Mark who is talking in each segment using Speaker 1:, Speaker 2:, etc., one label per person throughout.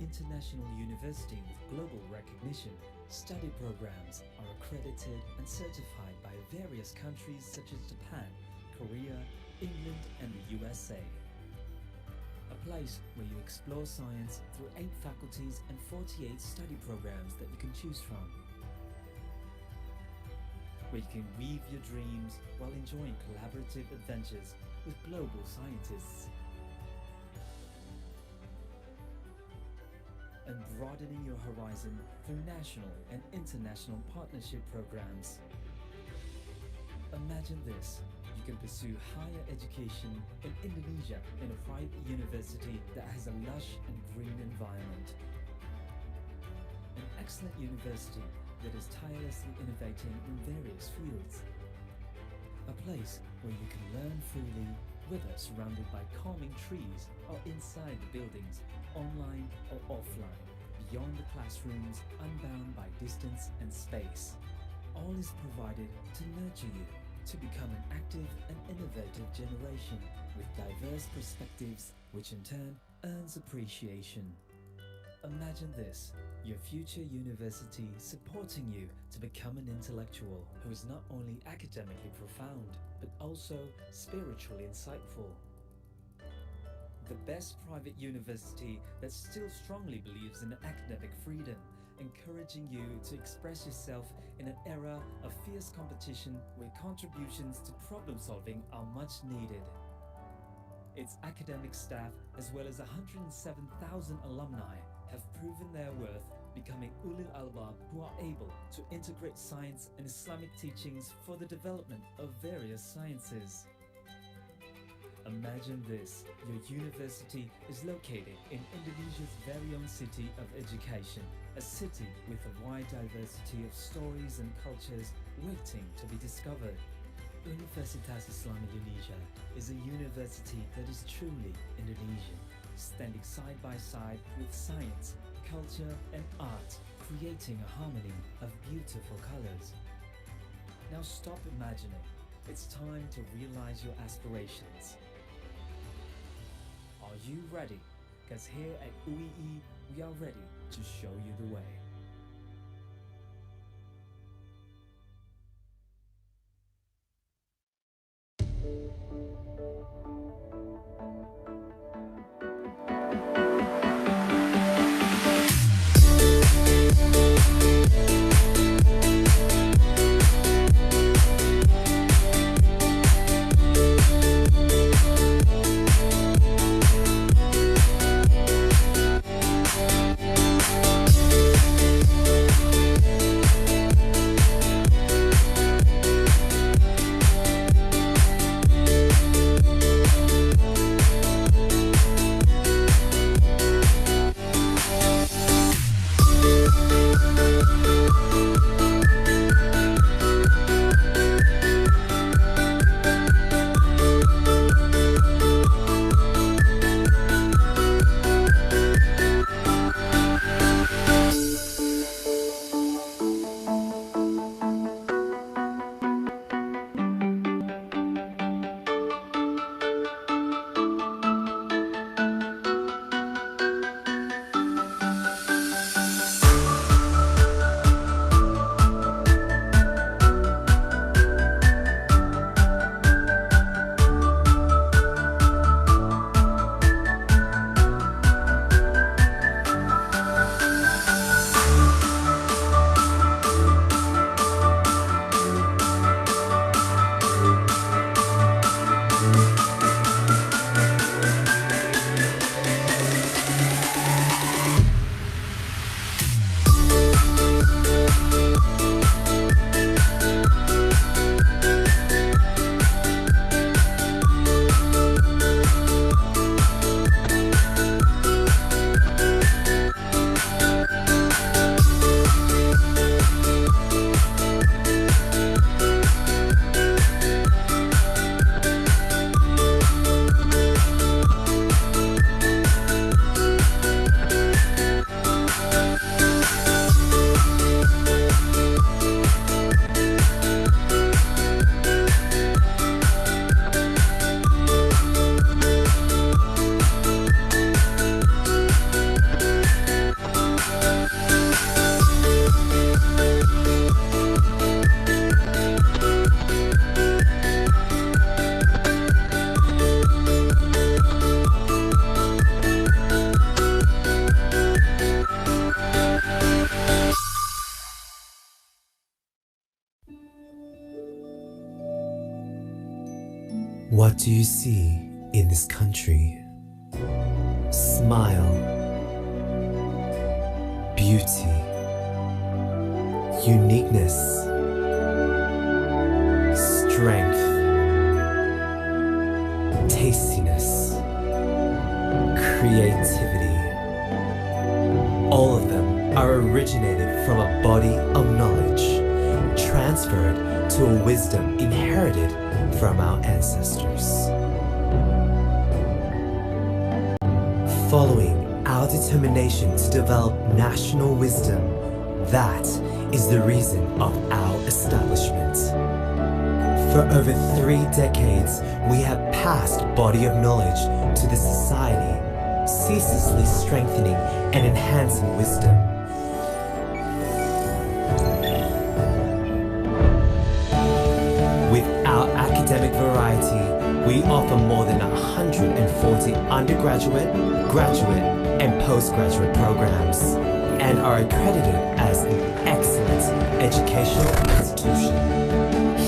Speaker 1: international university with global recognition. Study programs are accredited and certified by various countries such as Japan, Korea, England, and the USA. A place where you explore science through 8 faculties and 48 study programs that you can choose from. Where you can weave your dreams while enjoying collaborative adventures with global scientists. And broadening your horizon through national and international partnership programs. Imagine this. You can pursue higher education in Indonesia in a private university that has a lush and green environment. An excellent university that is tirelessly innovating in various fields. A place where you can learn freely, whether surrounded by calming trees or inside the buildings, online or offline, beyond the classrooms, unbound by distance and space. All is provided to nurture you to become an active and innovative generation with diverse perspectives, which in turn earns appreciation. Imagine this, your future university supporting you to become an intellectual who is not only academically profound, but also spiritually insightful. The best private university that still strongly believes in academic freedom, encouraging you to express yourself in an era of fierce competition where contributions to problem solving are much needed. Its academic staff, as well as 107,000 alumni, have proven their worth, becoming ulil albab who are able to integrate science and Islamic teachings for the development of various sciences. Imagine this, your university is located in Indonesia's very own city of education, a city with a wide diversity of stories and cultures waiting to be discovered. Universitas Islam Indonesia is a university that is truly Indonesian, standing side by side with science, culture and art, creating a harmony of beautiful colors. Now stop imagining. It's time to realize your aspirations. Are you ready? Because here at UII, we are ready to show you the way.
Speaker 2: do you see in this country? Smile, beauty, uniqueness, strength, tastiness, creativity. All of them are originated from a body of knowledge, transferred to a wisdom inherited from our ancestors. Following our determination to develop national wisdom, that is the reason of our establishment. For over 3 decades, we have passed body of knowledge to the society, ceaselessly strengthening and enhancing wisdom. With our academic variety, we offer more than 140 undergraduate, graduate, and postgraduate programs, and are accredited as an excellent educational institution.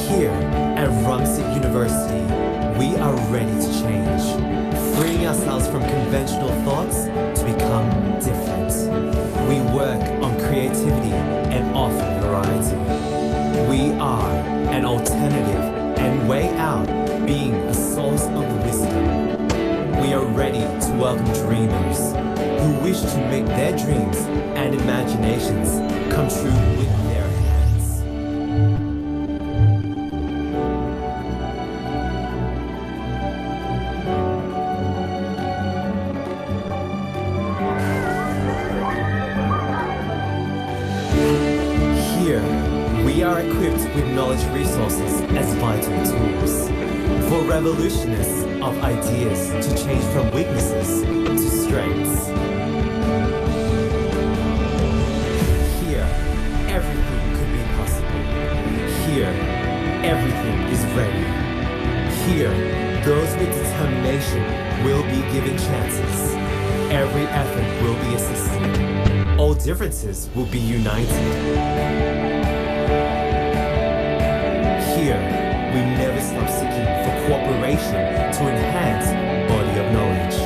Speaker 2: Here at Rumsey University, we are ready to change, freeing ourselves from conventional thoughts to become different. We work on creativity and offer variety. We are an alternative and way out, being a source of wisdom. We are ready to welcome dreamers who wish to make their dreams and imaginations come true with their hands. Here, we are equipped with knowledge resources as vital tools for revolutionists of ideas to change from weaknesses to strengths. Here, everything could be possible. Here, everything is ready. Here, those with determination will be given chances. Every effort will be assisted. All differences will be united. Here, we never stop seeking for cooperation to enhance body of knowledge,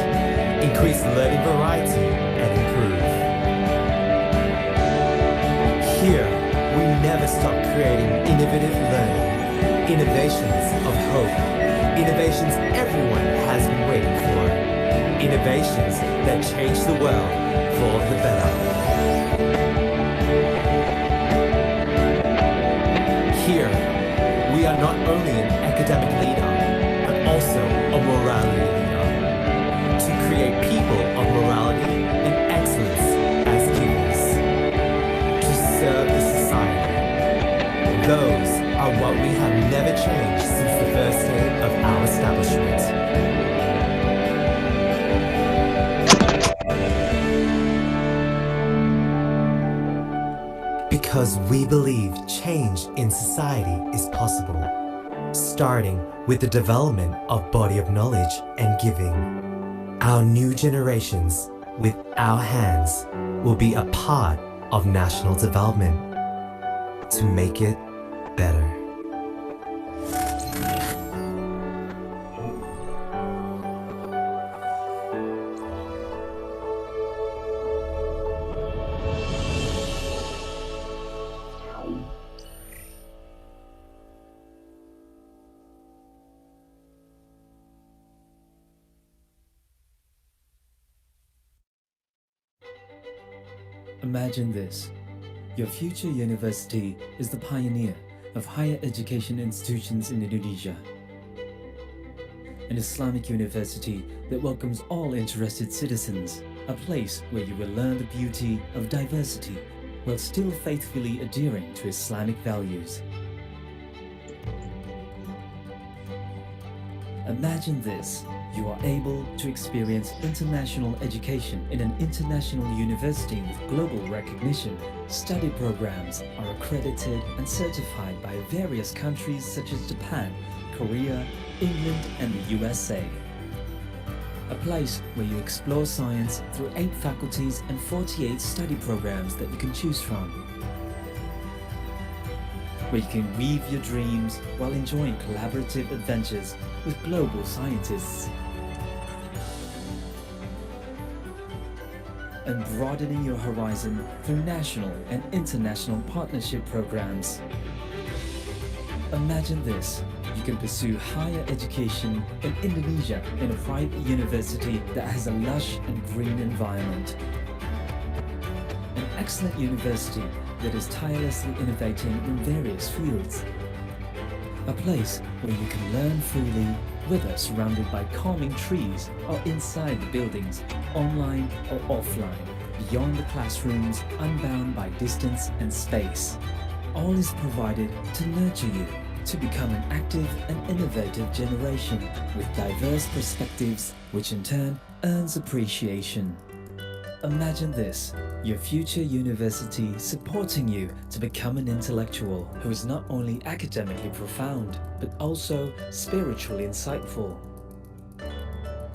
Speaker 2: increase learning variety, and improve. Here, we never stop creating innovative learning, innovations of hope, innovations everyone has been waiting for, innovations that change the world for the better. Here, we are not only an academic leader, but also a morality leader, to create people of morality and excellence as givers, to serve the society. Those are what we have never changed since the first day of our establishment. Because we believe change in society is possible, starting with the development of body of knowledge and giving. Our new generations, with our hands, will be a part of national development to make it better.
Speaker 1: Imagine this. Your future university is the pioneer of higher education institutions in Indonesia. An Islamic university that welcomes all interested citizens, a place where you will learn the beauty of diversity while still faithfully adhering to Islamic values. Imagine this. You are able to experience international education in an international university with global recognition. Study programs are accredited and certified by various countries such as Japan, Korea, England, and the USA. A place where you explore science through 8 faculties and 48 study programs that you can choose from. where you can weave your dreams while enjoying collaborative adventures with global scientists. And broadening your horizon through national and international partnership programs. Imagine this. You can pursue higher education in Indonesia in a private university that has a lush and green environment. An excellent university that is tirelessly innovating in various fields. A place where you can learn freely, whether surrounded by calming trees or inside the buildings, online or offline, beyond the classrooms, unbound by distance and space. All is provided to nurture you to become an active and innovative generation with diverse perspectives, which in turn earns appreciation. Imagine this, your future university supporting you to become an intellectual who is not only academically profound, but also spiritually insightful.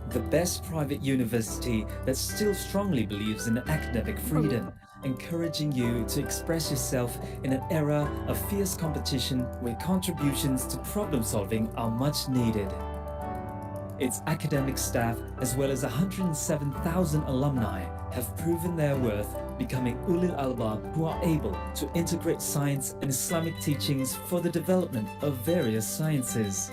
Speaker 1: The best private university that still strongly believes in academic freedom, encouraging you to express yourself in an era of fierce competition where contributions to problem solving are much needed. Its academic staff, as well as 107,000 alumni, have proven their worth, becoming ulil albab who are able to integrate science and Islamic teachings for the development of various sciences.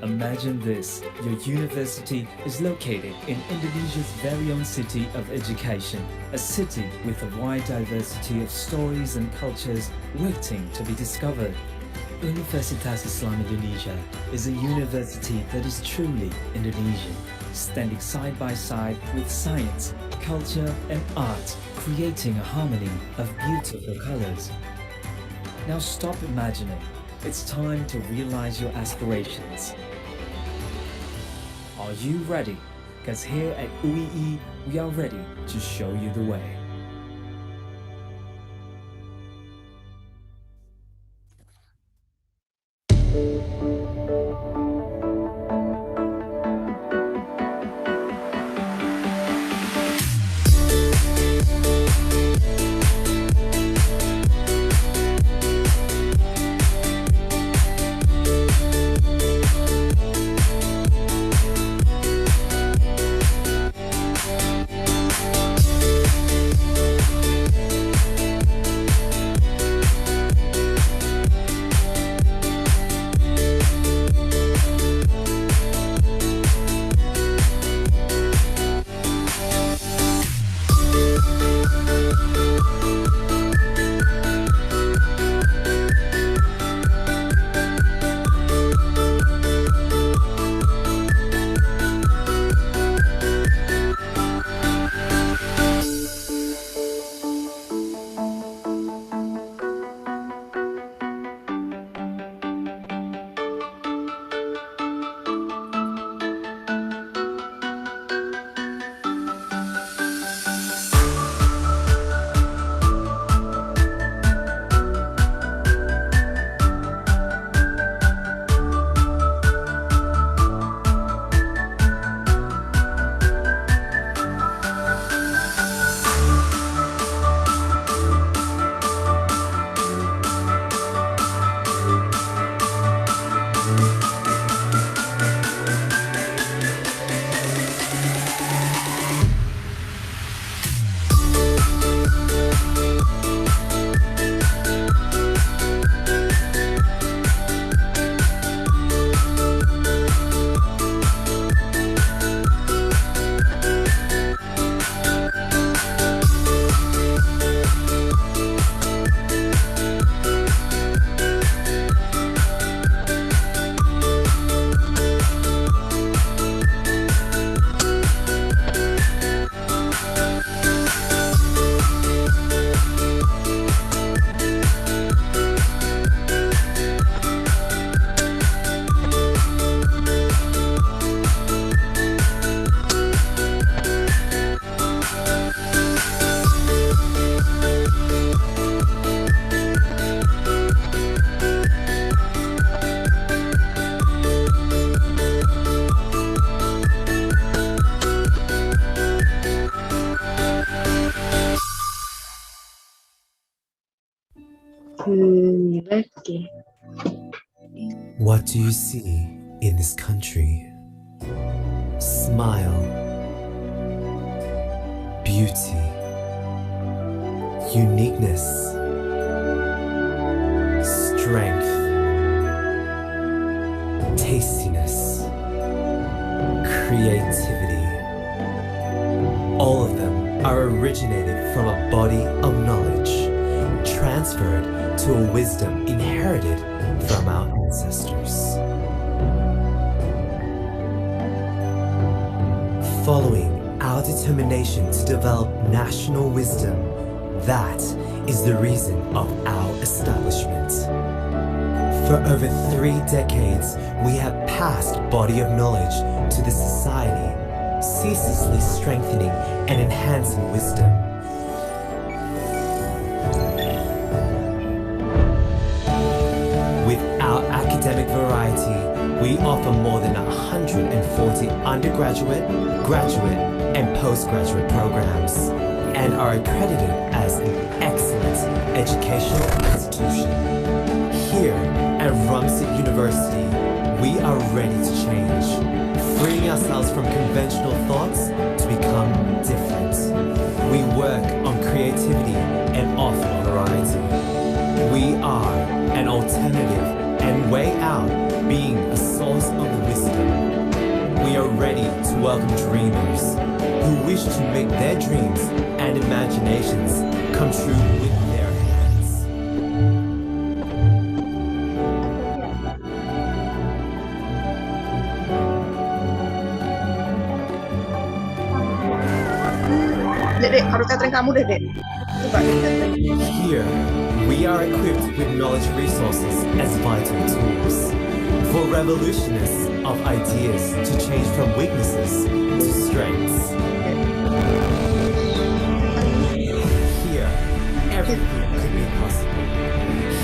Speaker 1: Imagine this, your university is located in Indonesia's very own city of education, a city with a wide diversity of stories and cultures waiting to be discovered. Universitas Islam Indonesia is a university that is truly Indonesian, standing side by side with science, culture and art, creating a harmony of beautiful colors. Now stop imagining. It's time to realize your aspirations. Are you ready? Because here at UII, we are ready to show you the way.
Speaker 3: Okay.
Speaker 2: What do you see in this country? Smile, beauty, uniqueness, strength, tastiness, creativity. All of them are originated from a body of knowledge, transferred to a wisdom inherited from our ancestors. Following our determination to develop national wisdom, that is the reason of our establishment. For over 3 decades, we have passed body of knowledge to the society, ceaselessly strengthening and enhancing wisdom. With our academic variety, we offer more than 140 undergraduate, graduate, and postgraduate programs, and are accredited as an excellent educational institution. Here at Rumsit University, we are ready to change, freeing ourselves from conventional thoughts to become different. We work on creativity and offer variety. We are an alternative and way out, being a source of wisdom. We are ready to welcome dreamers who wish to make their dreams and imaginations come true with their hands.
Speaker 3: Dek, harus catering kamu deh, Dek. Coba catering.
Speaker 2: Here, we are equipped with knowledge resources as vital tools for revolutionists of ideas to change from weaknesses to strengths. Here, everything could be possible.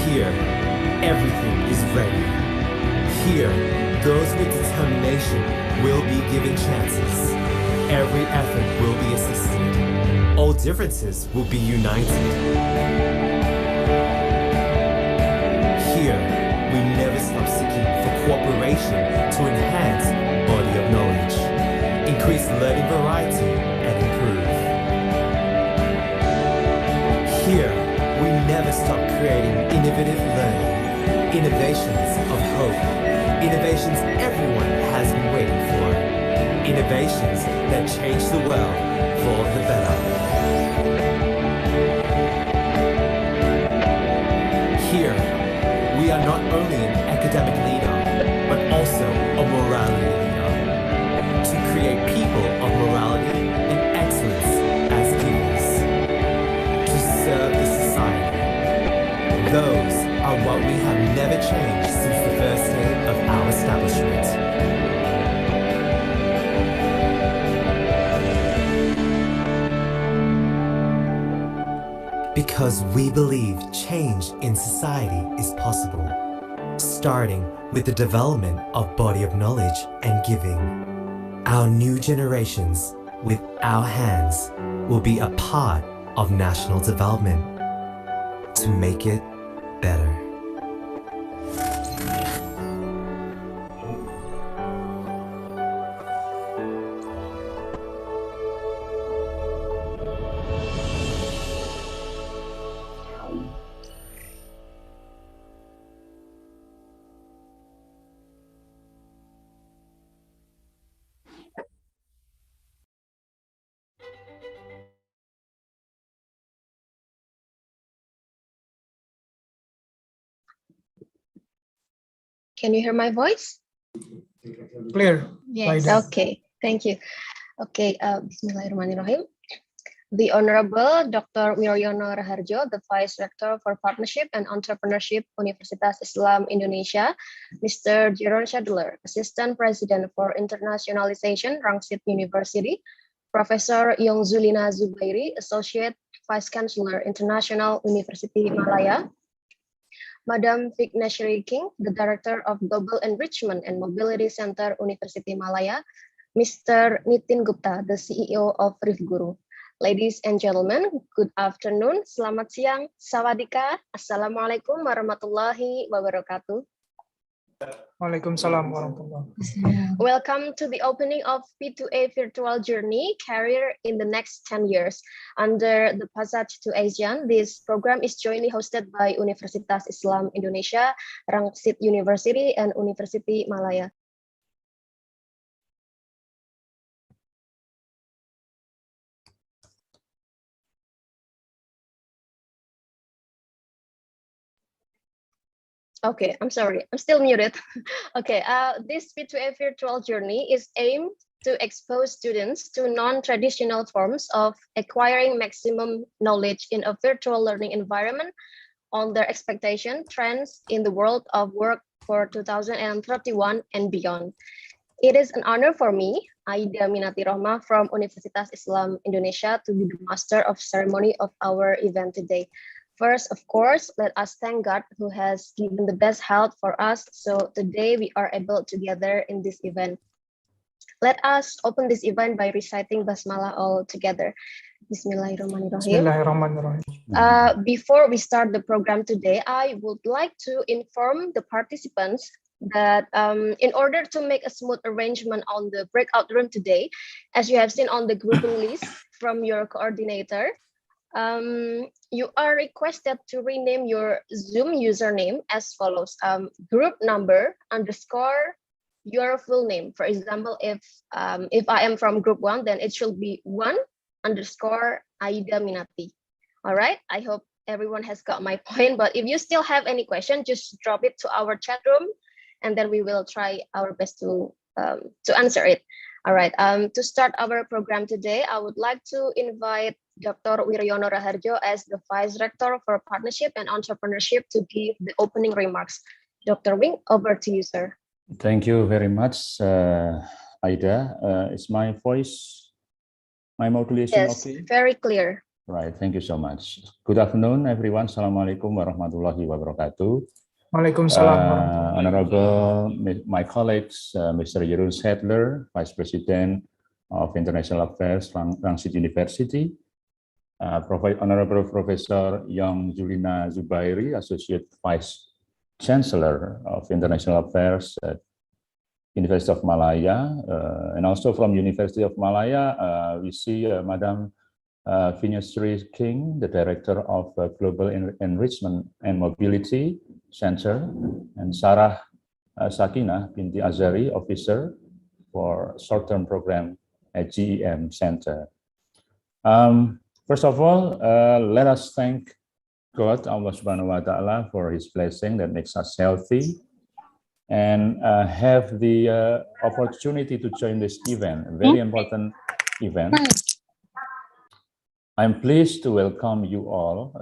Speaker 2: Here, everything is ready. Here, those with determination will be given chances. Every effort will be assisted. All differences will be united. Here, we never stop seeking for cooperation to enhance body of knowledge, increase learning variety, and improve. Here, we never stop creating innovative learning, innovations of hope, innovations everyone has been waiting for, innovations that change the world for the better. Here, we are not only an academic leader, but also a morality leader, to create people of morality and excellence as givers, to serve the society. Those are what we have never changed since the first day of our establishment. Because we believe change in society is possible, starting with the development of body of knowledge and giving. Our new generations, with our hands, will be a part of national development to make it better.
Speaker 3: Can you hear my voice?
Speaker 4: Clear.
Speaker 3: Yes.
Speaker 4: Faidah.
Speaker 3: Okay. Thank you. Okay. Bismillahirrahmanirrahim. The Honorable Dr. Wiryono Raharjo, the Vice Rector for Partnership and Entrepreneurship, Universitas Islam Indonesia, Mr. Jeroen Schadler, Assistant President for Internationalization, Rumsit University, Professor Yongzulina Zubairi, Associate Vice Chancellor, International University Malaya, Madam Vigneshri King, the Director of Global Enrichment and Mobility Center, University Malaya, Mr. Nitin Gupta, the CEO of Rifguru. Ladies and gentlemen, good afternoon, selamat siang, sawadika, assalamualaikum warahmatullahi wabarakatuh.
Speaker 4: Waalaikumsalam warahmatullahi wabarakatuh.
Speaker 3: Welcome to the opening of P2A Virtual Journey Career in the Next 10 Years. Under the Passage to ASEAN, this program is jointly hosted by Universitas Islam Indonesia, Rangsit University, and University Malaya. Okay, I'm sorry, I'm still muted. Okay, this P2A virtual journey is aimed to expose students to non-traditional forms of acquiring maximum knowledge in a virtual learning environment on their expectation, trends in the world of work for 2031 and beyond. It is an honor for me, Aida Minati Rohma from Universitas Islam Indonesia, to be the master of ceremony of our event today. First, of course, let us thank God who has given the best health for us. So today we are able to gather in this event. Let us open this event by reciting Basmalah all together. Bismillahirrahmanirrahim.
Speaker 4: Bismillahirrahmanirrahim.
Speaker 3: Before we start the program today, I would like to inform the participants that in order to make a smooth arrangement on the breakout room today, as you have seen on the grouping list from your coordinator, you are requested to rename your Zoom username as follows: group number underscore your full name. For example, if I am from group 1, then it should be 1 underscore Aida Minati. All right, I hope everyone has got my point, but if you still have any question, just drop it to our chat room and then we will try our best to answer it. All right, to start our program today, I would like to invite Dr. Wiryono Raharjo as the Vice Rector for Partnership and Entrepreneurship to give the opening remarks. Dr. Wing, over to you, sir.
Speaker 5: Thank you very much, Aida. Is my voice, my modulation
Speaker 3: yes,
Speaker 5: okay?
Speaker 3: Very clear.
Speaker 5: Right, thank you so much. Good afternoon, everyone. Assalamualaikum warahmatullahi wabarakatuh.
Speaker 4: Waalaikumsalam.
Speaker 5: Honorable, my colleagues, Mr. Jeroen Sadler, Vice President of International Affairs, Rangsit University, Honorable Professor Young Julina Zubairi, Associate Vice Chancellor of International Affairs at University of Malaya, and also from University of Malaya, we see Madam Vinasri King, the Director of Global Enrichment and Mobility Center, and Sarah Sakina binti Azari, Officer for Short-Term Program at GEM Center. First of all, let us thank God, Allah Subhanahu wa Ta'ala, for His blessing that makes us healthy and have the opportunity to join this event, a very important event. I'm pleased to welcome you all.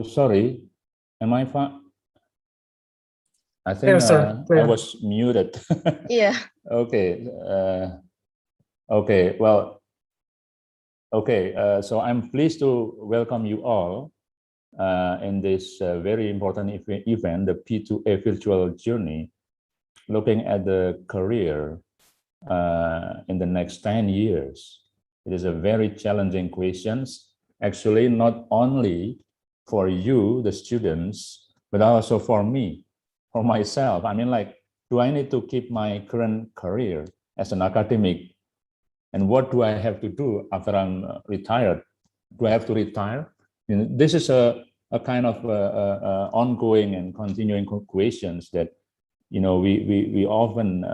Speaker 5: Sorry, am I fine? I think I was muted.
Speaker 3: Yeah.
Speaker 5: Okay. Okay. Well. Okay. So I'm pleased to welcome you all in this very important event, the P2A virtual journey, looking at the career in the next 10 years. It is a very challenging question. Actually, not only for you, the students, but also for me, for myself. I mean, like, do I need to keep my current career as an academic? And what do I have to do after I'm retired? Do I have to retire? You know, this is a kind of ongoing and continuing questions that, you know, we often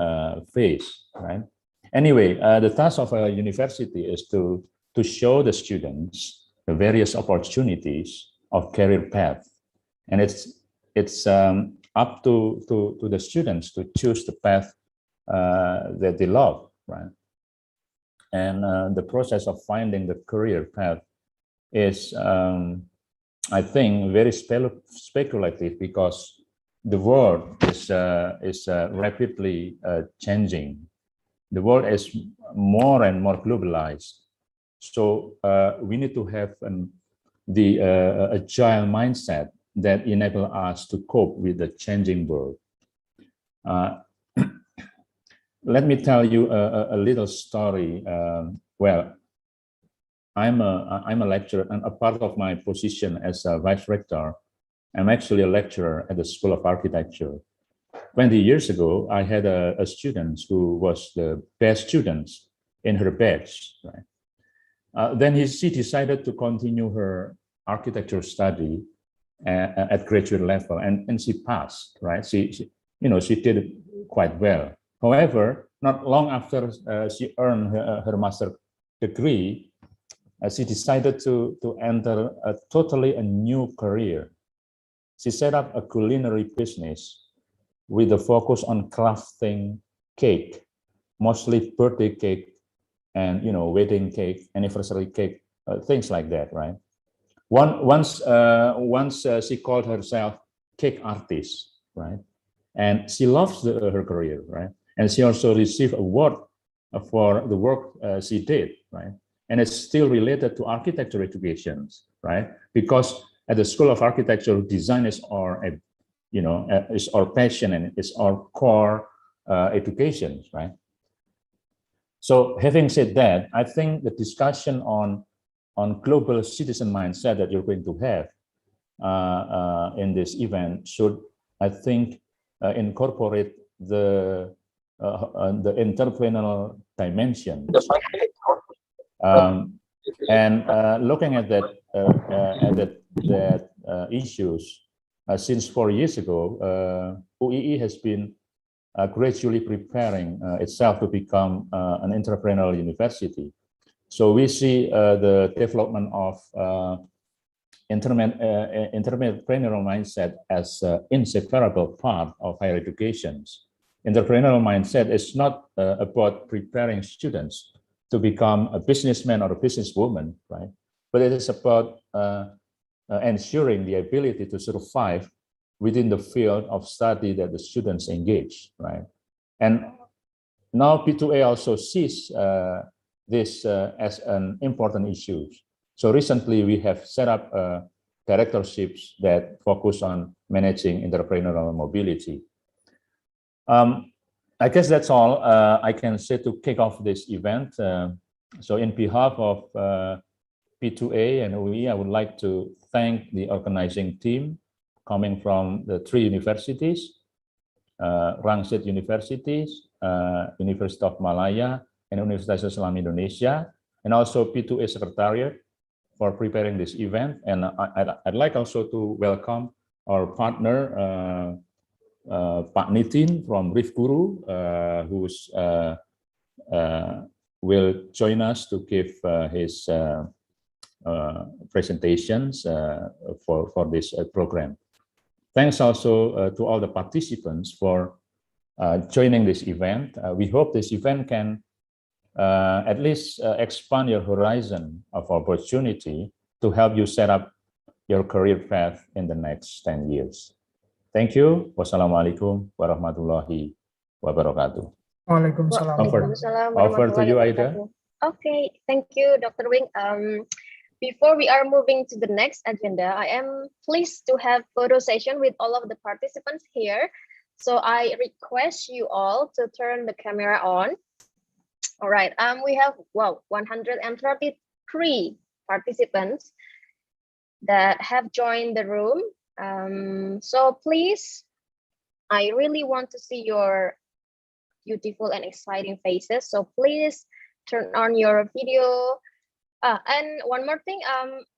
Speaker 5: face, right? Anyway, the task of a university is to show the students the various opportunities of career path, and it's up to the students to choose the path that they love, right? And the process of finding the career path is, I think, very speculative, because the world is rapidly changing. The world is more and more globalized. So we need to have the agile mindset that enable us to cope with the changing world. let me tell you a little story. Well, I'm a lecturer, and a part of my position as a vice rector, I'm actually a lecturer at the School of Architecture. 20 years ago, I had a student who was the best student in her batch. Right? Then she decided to continue her architecture study at graduate level, and she passed. Right? She did quite well. However, not long after she earned her master degree, she decided to enter a totally new career. She set up a culinary business with a focus on crafting cake, mostly birthday cake and wedding cake, anniversary cake, things like that, right? Once she called herself cake artist, right? And she loves her career, right? And she also received award for the work she did, right? And it's still related to architecture educations, right? Because at the School of Architecture, design is our, is our passion and it's our core education, right? So having said that, I think the discussion on global citizen mindset that you're going to have in this event should, I think, incorporate the entrepreneurial dimension. And looking at that issues, since 4 years ago, UII has been gradually preparing itself to become an entrepreneurial university. So we see the development of entrepreneurial mindset as an inseparable part of higher education. Entrepreneurial mindset is not about preparing students to become a businessman or a businesswoman, right? But it is about ensuring the ability to survive within the field of study that the students engage, right? And now P2A also sees this as an important issue. So recently we have set up directorships that focus on managing entrepreneurial mobility. I guess that's all I can say to kick off this event. So in behalf of P2A and UII, I would like to thank the organizing team coming from the 3 universities, Rangsit Universities, University of Malaya, and Universitas Islam Indonesia, and also P2A Secretariat for preparing this event. And I'd like also to welcome our partner, Pak Nitin from Rif Guru, who will join us to give his presentations for this program. Thanks also to all the participants for joining this event. We hope this event can at least expand your horizon of opportunity to help you set up your career path in the next 10 years. Thank you. Wassalamualaikum warahmatullahi wabarakatuh.
Speaker 4: Waalaikumsalam.
Speaker 5: Over to you, Aida.
Speaker 3: Okay, thank you, Dr. Wing. Before we are moving to the next agenda, I am pleased to have photo session with all of the participants here. So I request you all to turn the camera on. All right, we have 133 participants that have joined the room. So please, I really want to see your beautiful and exciting faces. So please turn on your video. And one more thing,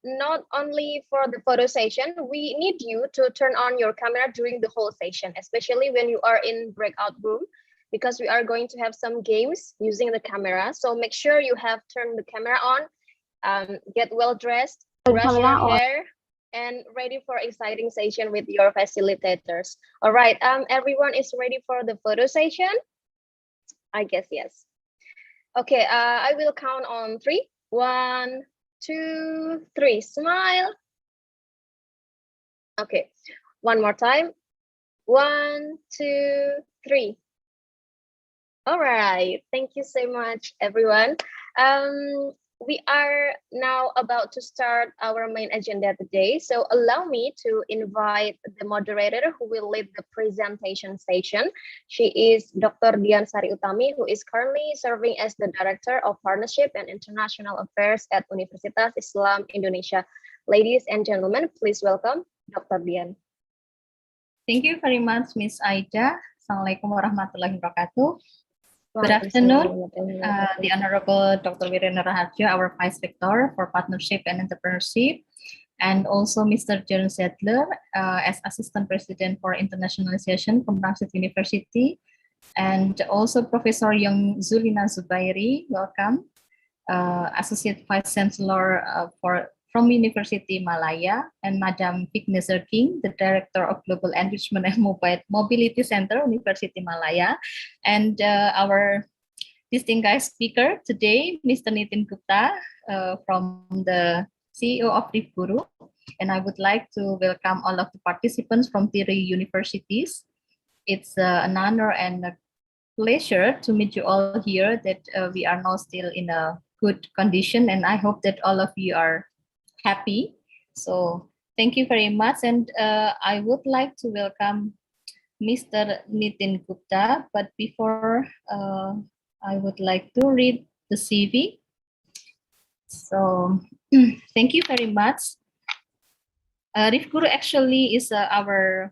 Speaker 3: not only for the photo session, we need you to turn on your camera during the whole session, especially when you are in breakout room, because we are going to have some games using the camera. So make sure you have turned the camera on, get well dressed, brush your hair, and ready for exciting session with your facilitators. All right, everyone is ready for the photo session? I guess yes. Okay, I will count on 3. 1, 2, 3, smile. Okay, one more time. 1, 2, 3. All right, thank you so much, everyone. we are now about to start our main agenda today. So allow me to invite the moderator who will lead the presentation session. She is Dr. Dian Sari Utami, who is currently serving as the Director of Partnership and International Affairs at Universitas Islam Indonesia. Ladies and gentlemen, please welcome Dr. Dian.
Speaker 6: Thank you very much, Ms. Aida. Assalamualaikum warahmatullahi wabarakatuh. Good afternoon, the Honorable Dr. Wiryono Raharjo, our Vice Rector for Partnership and Entrepreneurship, and also Mr. John Sedler as Assistant President for Internationalization from Rashid University, and also Professor Young Zulina Zubairi, welcome, Associate Vice Chancellor from University Malaya, and Madam Vignesh King, the Director of Global Enrichment and Mobility Center, University Malaya, and our distinguished speaker today, Mr. Nitin Gupta from the CEO of Rifguru. And I would like to welcome all of the participants from 3 universities. It's an honor and a pleasure to meet you all here, that we are now still in a good condition, and I hope that all of you are happy. So thank you very much, and I would like to welcome Mr. Nitin Gupta, but before I would like to read the CV. So thank you very much. Rifguru actually is our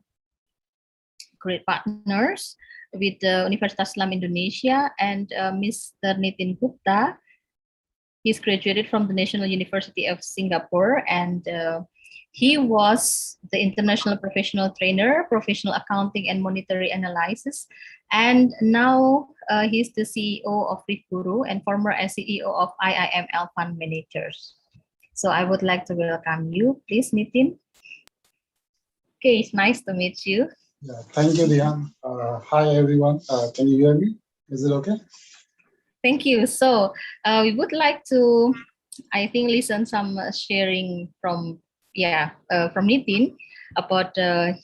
Speaker 6: great partners with the Universitas Islam Indonesia, and Mr. Nitin Gupta. He's graduated from the National University of Singapore, and he was the International Professional Trainer, Professional Accounting and Monetary Analysis. And now he's the CEO of Rifguru and former CEO of IIML Fund Managers. So I would like to welcome you. Please, Nitin. Okay, it's nice to meet you.
Speaker 7: Yeah, thank you, Dian. Hi, everyone. Can you hear me? Is it okay?
Speaker 6: Thank you. So we would like to, I think, listen some sharing from Nitin about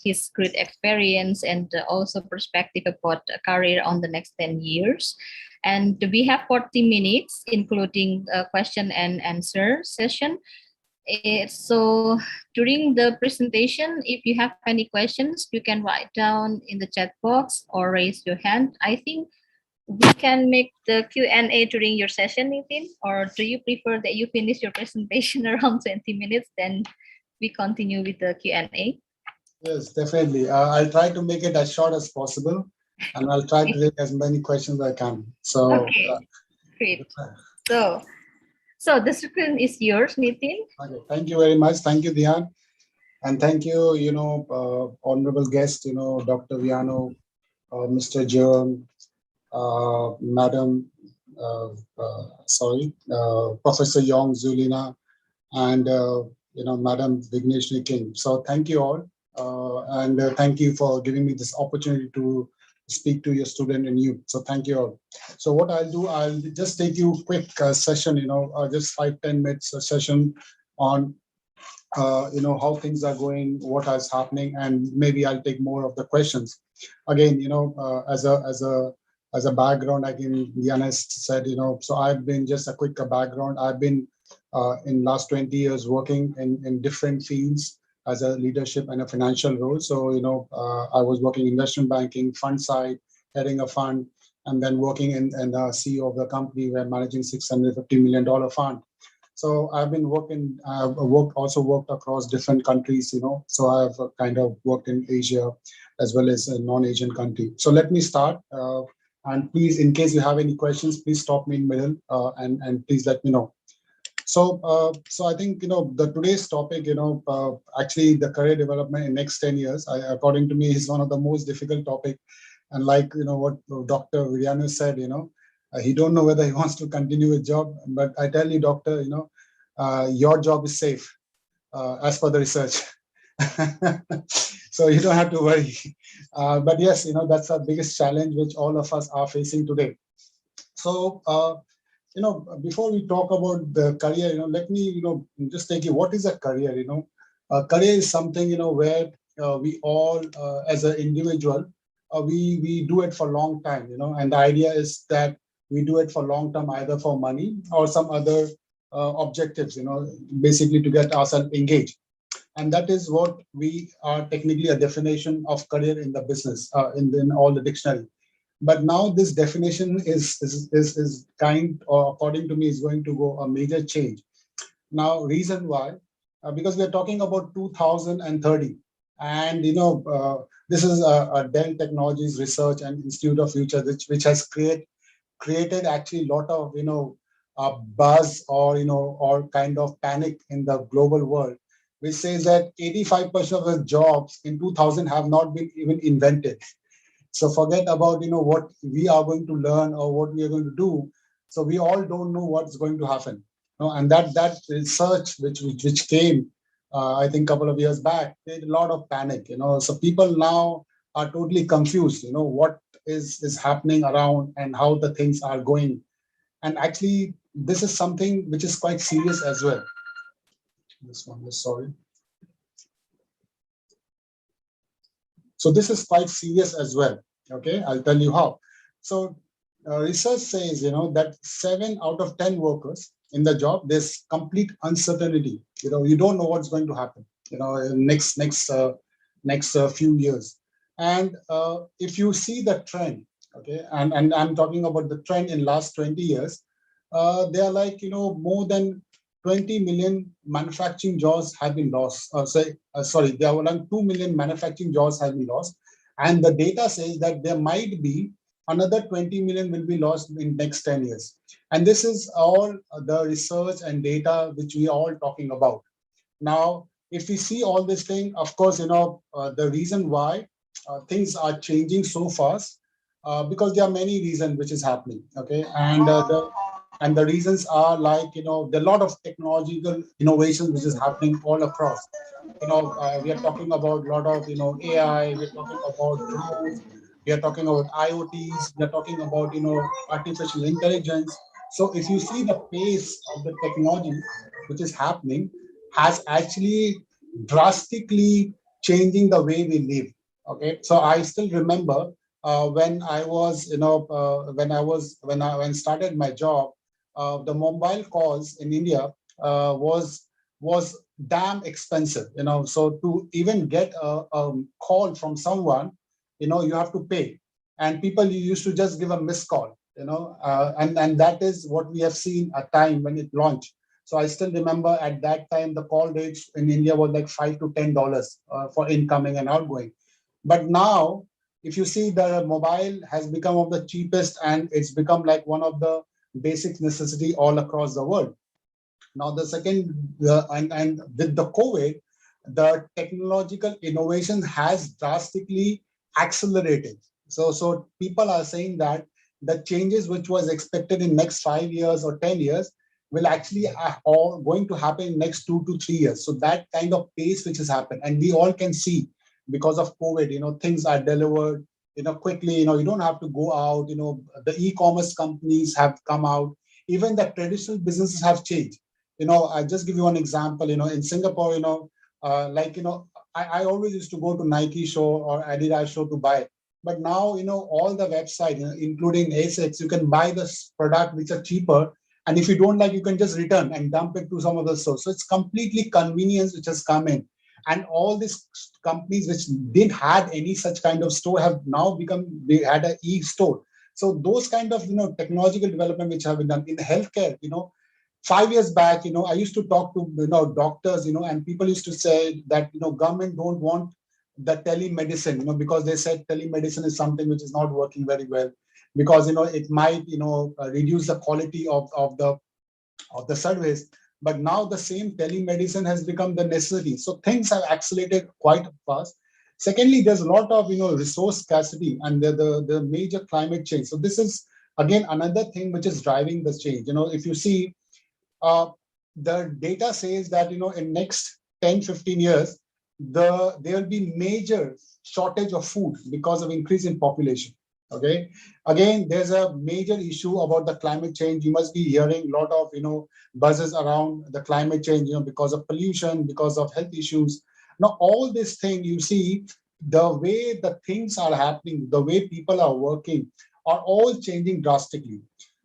Speaker 6: his great experience and also perspective about a career on the next 10 years. And we have 40 minutes, including a question and answer session. So during the presentation, if you have any questions, you can write down in the chat box or raise your hand. I think we can make the Q&A during your session, Nitin, or do you prefer that you finish your presentation around 20 minutes, then we continue with the Q&A?
Speaker 7: Yes, definitely. I'll try to make it as short as possible, and I'll try to take as many questions as I can. So,
Speaker 6: okay, great. So the screen is yours, Nitin.
Speaker 7: Okay, thank you very much. Thank you, Dian. And thank you, honorable guest, Dr. Viano, Mr. John, Madam, Professor Yong Zulina, and Madam Vignesh King. So thank you all, and thank you for giving me this opportunity to speak to your student and you. So thank you all. So what I'll do, I'll just take you a quick session, just 5-10 minutes session on how things are going, what is happening, and maybe I'll take more of the questions. Again, as a background, like Diana said, so I've been just a quick background. I've been in last 20 years working in different fields as a leadership and a financial role. So, I was working investment banking, fund side, heading a fund, and then working in CEO of the company. We're managing $650 million fund. So I've been working, I've also worked across different countries, so I've kind of worked in Asia as well as a non-Asian country. So let me start. And please, in case you have any questions, please stop me in the middle and please let me know. So I think, the today's topic, actually the career development in next 10 years, according to me, is one of the most difficult topic. And like, what Dr. Wiryono said, he don't know whether he wants to continue his job, but I tell you, doctor, your job is safe as per the research. So you don't have to worry. But yes, that's the biggest challenge which all of us are facing today. So, before we talk about the career, let me, just take you, what is a career? A career is something, where we all, as an individual, we do it for a long time, and the idea is that we do it for long term, either for money or some other objectives, basically to get ourselves engaged. And that is what we are technically a definition of career in the business, in all the dictionary. But now this definition is kind, or according to me, is going to go a major change. Now, reason why? Because we are talking about 2030, and this is a Dell Technologies Research and Institute of Future, which has created actually a lot of buzz, or kind of panic in the global world, which says that 85% of the jobs in 2000 have not been even invented. So forget about what we are going to learn or what we are going to do. So we all don't know what's going to happen. And that research which came, I think, a couple of years back, created a lot of panic. So people now are totally confused. What is happening around and how the things are going. And actually, this is something which is quite serious as well. This one is sorry. So this is quite serious as well. Okay, I'll tell you how. So research says, that 7 out of 10 workers in the job, there's complete uncertainty. You don't know what's going to happen, in next few years. And if you see the trend, okay, and I'm talking about the trend in last 20 years, they are like, more than 20 million manufacturing jobs have been lost. Sorry, there were like 2 million manufacturing jobs have been lost. And the data says that there might be another 20 million will be lost in next 10 years. And this is all the research and data which we are all talking about. Now, if we see all this thing, of course, the reason why things are changing so fast, because there are many reasons which is happening, okay? And the reasons are like, there are a lot of technological innovations which is happening all across. We are talking about a lot of, AI, we're talking about drones, we are talking about IoTs, we are talking about, artificial intelligence. So if you see the pace of the technology which is happening, has actually drastically changing the way we live. Okay, so I still remember when I was, when started my job, the mobile calls in India was damn expensive. So to even get a call from someone, you have to pay, and people used to just give a missed call. And that is what we have seen at time when it launched. So I still remember at that time the call rates in India were like $5 to $10 for incoming and outgoing. But now, if you see, the mobile has become one of the cheapest, and it's become like one of the basic necessity all across the world. Now, the second, and with the COVID, the technological innovation has drastically accelerated. So people are saying that the changes which was expected in next 5 years or 10 years will actually all going to happen in next 2 to 3 years. So that kind of pace which has happened, and we all can see because of COVID, things are delivered, quickly. You don't have to go out. The e-commerce companies have come out. Even the traditional businesses have changed. I just give you one example. In Singapore, I always used to go to Nike show or Adidas show to buy. But now, all the website, including ASICS, you can buy this product which are cheaper. And if you don't like, you can just return and dump it to some other store. So it's completely convenience which has come in. And all these companies which didn't have any such kind of store have now become, they had an e-store. So those kind of, technological development which have been done in healthcare, 5 years back, I used to talk to, doctors, and people used to say that, government don't want the telemedicine, because they said telemedicine is something which is not working very well, because, it might, reduce the quality of the service. But now the same telemedicine has become the necessity. So things have accelerated quite fast. Secondly, there's a lot of, resource scarcity and the major climate change. So this is, again, another thing which is driving the change. If you see, the data says that, in next 10, 15 years, there will be major shortage of food because of increase in population. Okay. Again, there's a major issue about the climate change. You must be hearing a lot of, buzzes around the climate change, because of pollution, because of health issues. Now, all this thing, you see, the way the things are happening, the way people are working, are all changing drastically.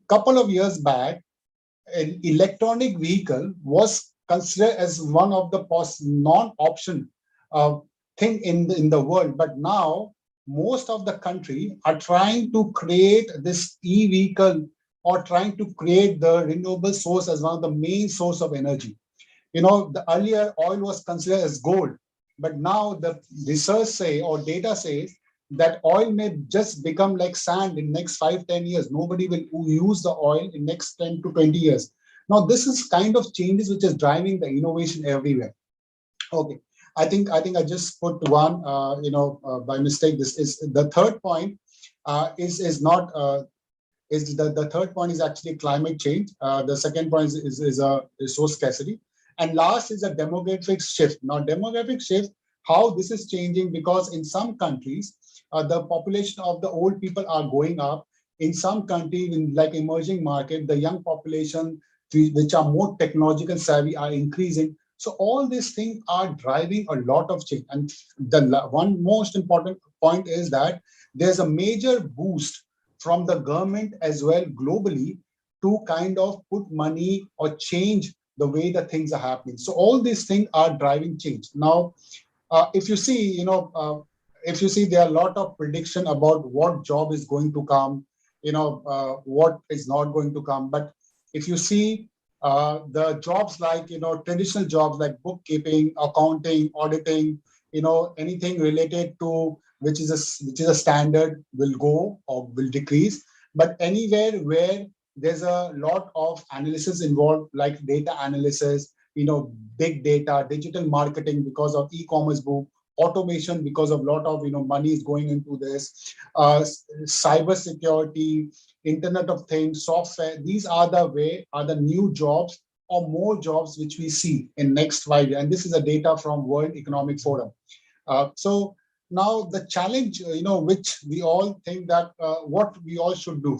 Speaker 7: Couple of years back, an electronic vehicle was considered as one of the non-option thing in the world. But now most of the country are trying to create this e-vehicle or trying to create the renewable source as one of the main source of energy. The earlier oil was considered as gold, but now the research say or data says that oil may just become like sand in next 5-10 years. Nobody will use the oil in next 10 to 20 years. Now this is kind of changes which is driving the innovation everywhere. Okay, I just put one by mistake. This is the third point. Is not is the third point is actually climate change. The second point is a resource scarcity, and last is a demographic shift. Now demographic shift, how this is changing, because in some countries the population of the old people are going up. In some countries, in like emerging market, the young population which are more technological savvy are increasing. So all these things are driving a lot of change. And the one most important point is that there's a major boost from the government as well globally to kind of put money or change the way the things are happening. So all these things are driving change. Now, if you see, there are a lot of prediction about what job is going to come, what is not going to come. But if you see the jobs like, traditional jobs like bookkeeping, accounting, auditing, anything related to which is a standard will go or will decrease. But anywhere where there's a lot of analysis involved, like data analysis, big data, digital marketing because of e-commerce boom, automation because of a lot of money is going into this, cyber security, Internet of Things, software. These are the new jobs or more jobs which we see in next 5 years. And this is a data from World Economic Forum. So now the challenge, which we all think that what we all should do,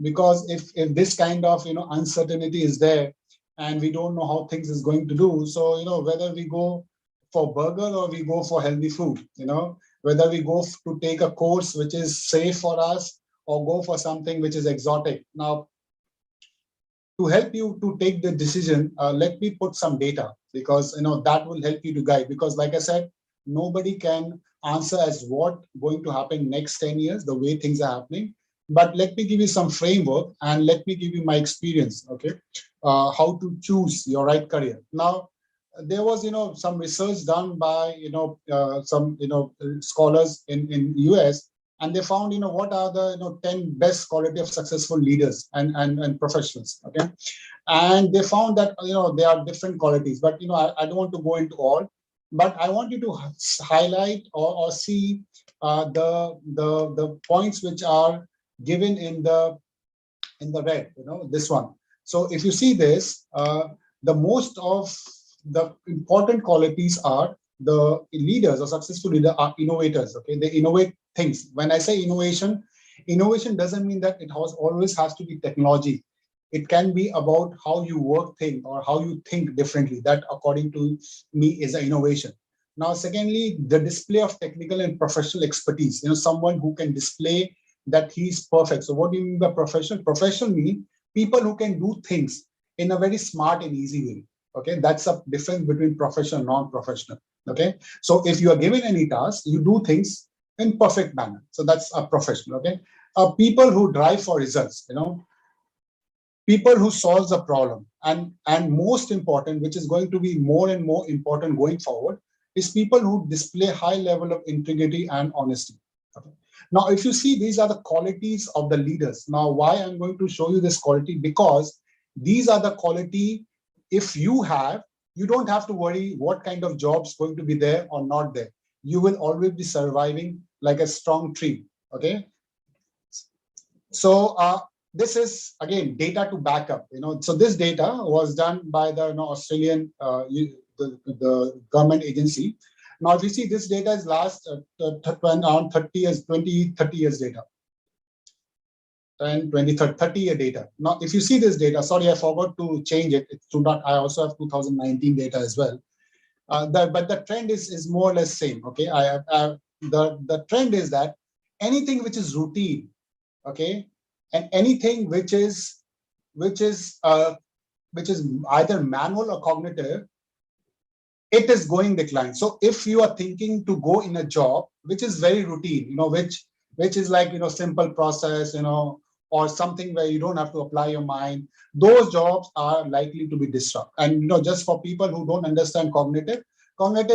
Speaker 7: because if this kind of uncertainty is there and we don't know how things is going to do, so whether we go for burger or we go for healthy food, whether we go to take a course which is safe for us or go for something which is exotic. Now, to help you to take the decision, let me put some data, because that will help you to guide. Because like I said, nobody can answer as what going to happen next 10 years, the way things are happening. But let me give you some framework and let me give you my experience, okay, how to choose your right career. Now, there was some research done by some scholars in US, and they found what are the 10 best quality of successful leaders and professionals, okay. And they found that there are different qualities, but I don't want to go into all, but I want you to highlight or see the points which are given in the red, this one. So if you see this, the most of the important qualities are the leaders or successful leaders are innovators. Okay, they innovate things. When I say innovation doesn't mean that it always has to be technology. It can be about how you work things or how you think differently. That, according to me, is an innovation. Now, secondly, the display of technical and professional expertise. Someone who can display that he's perfect. So what do you mean by professional? Professional means people who can do things in a very smart and easy way. Okay, that's a difference between professional and non-professional. Okay, so if you are given any task, you do things in perfect manner. So that's a professional. Okay, people who drive for results. People who solves a problem, and most important, which is going to be more and more important going forward, is people who display high level of integrity and honesty. Okay. Now, if you see, these are the qualities of the leaders. Now, why I'm going to show you this quality? Because these are the quality. If you have, you don't have to worry what kind of jobs going to be there or not there. You will always be surviving like a strong tree. Okay. So this is again data to back up. So this data was done by the Australian the government agency. Now, if you see, this data is last around 30 years, 30 years data. 10, 20, 30 year data. Now, if you see this data, sorry, I forgot to change it. I also have 2019 data as well. But the trend is more or less same. Okay, the trend is that anything which is routine, okay, and anything which is which is either manual or cognitive, it is going decline. So if you are thinking to go in a job which is very routine, which is like simple process, or something where you don't have to apply your mind, those jobs are likely to be disrupted. And just for people who don't understand cognitive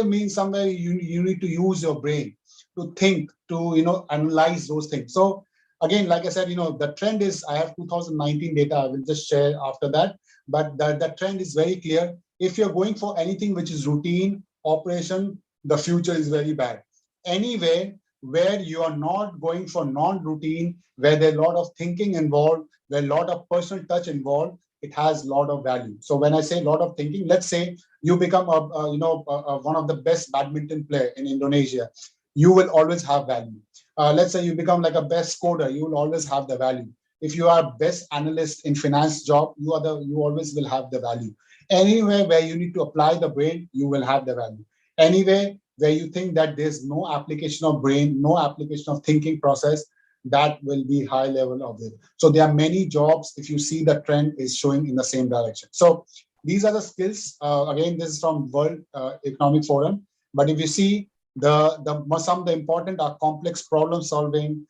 Speaker 7: means somewhere you need to use your brain to think, to analyze those things. So again, like I said, the trend is, I have 2019 data, I will just share after that, but the trend is very clear. If you're going for anything which is routine operation, the future is very bad. Anyway, where you are not going for non-routine, where there's a lot of thinking involved, where a lot of personal touch involved, it has a lot of value. So when I say a lot of thinking, let's say you become one of the best badminton player in Indonesia, you will always have value. Let's say you become like a best coder, you will always have the value. If you are best analyst in finance job, you always will have the value. Anywhere where you need to apply the brain, you will have the value. Anywhere where you think that there's no application of brain, no application of thinking process, that will be high level of it. So there are many jobs, if you see the trend is showing in the same direction. So these are the skills. Again, this is from World Economic Forum. But if you see some of the important are complex problem solving,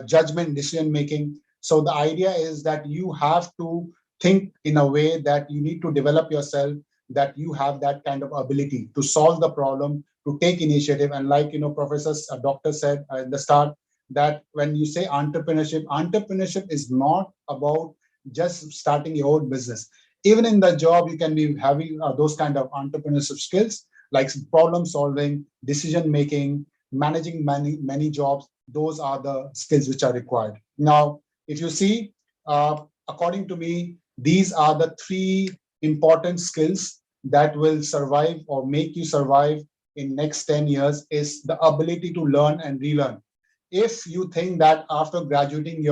Speaker 7: judgment, decision making. So the idea is that you have to think in a way that you need to develop yourself, that you have that kind of ability to solve the problem, to take initiative. And like, doctor said at the start, that when you say entrepreneurship is not about just starting your own business. Even in the job, you can be having those kind of entrepreneurship skills, like problem solving, decision making, managing many jobs. Those are the skills which are required. Now, if you see, according to me, these are the 3 important skills that will survive or make you survive in next 10 years, is the ability to learn and relearn. If you think that after graduating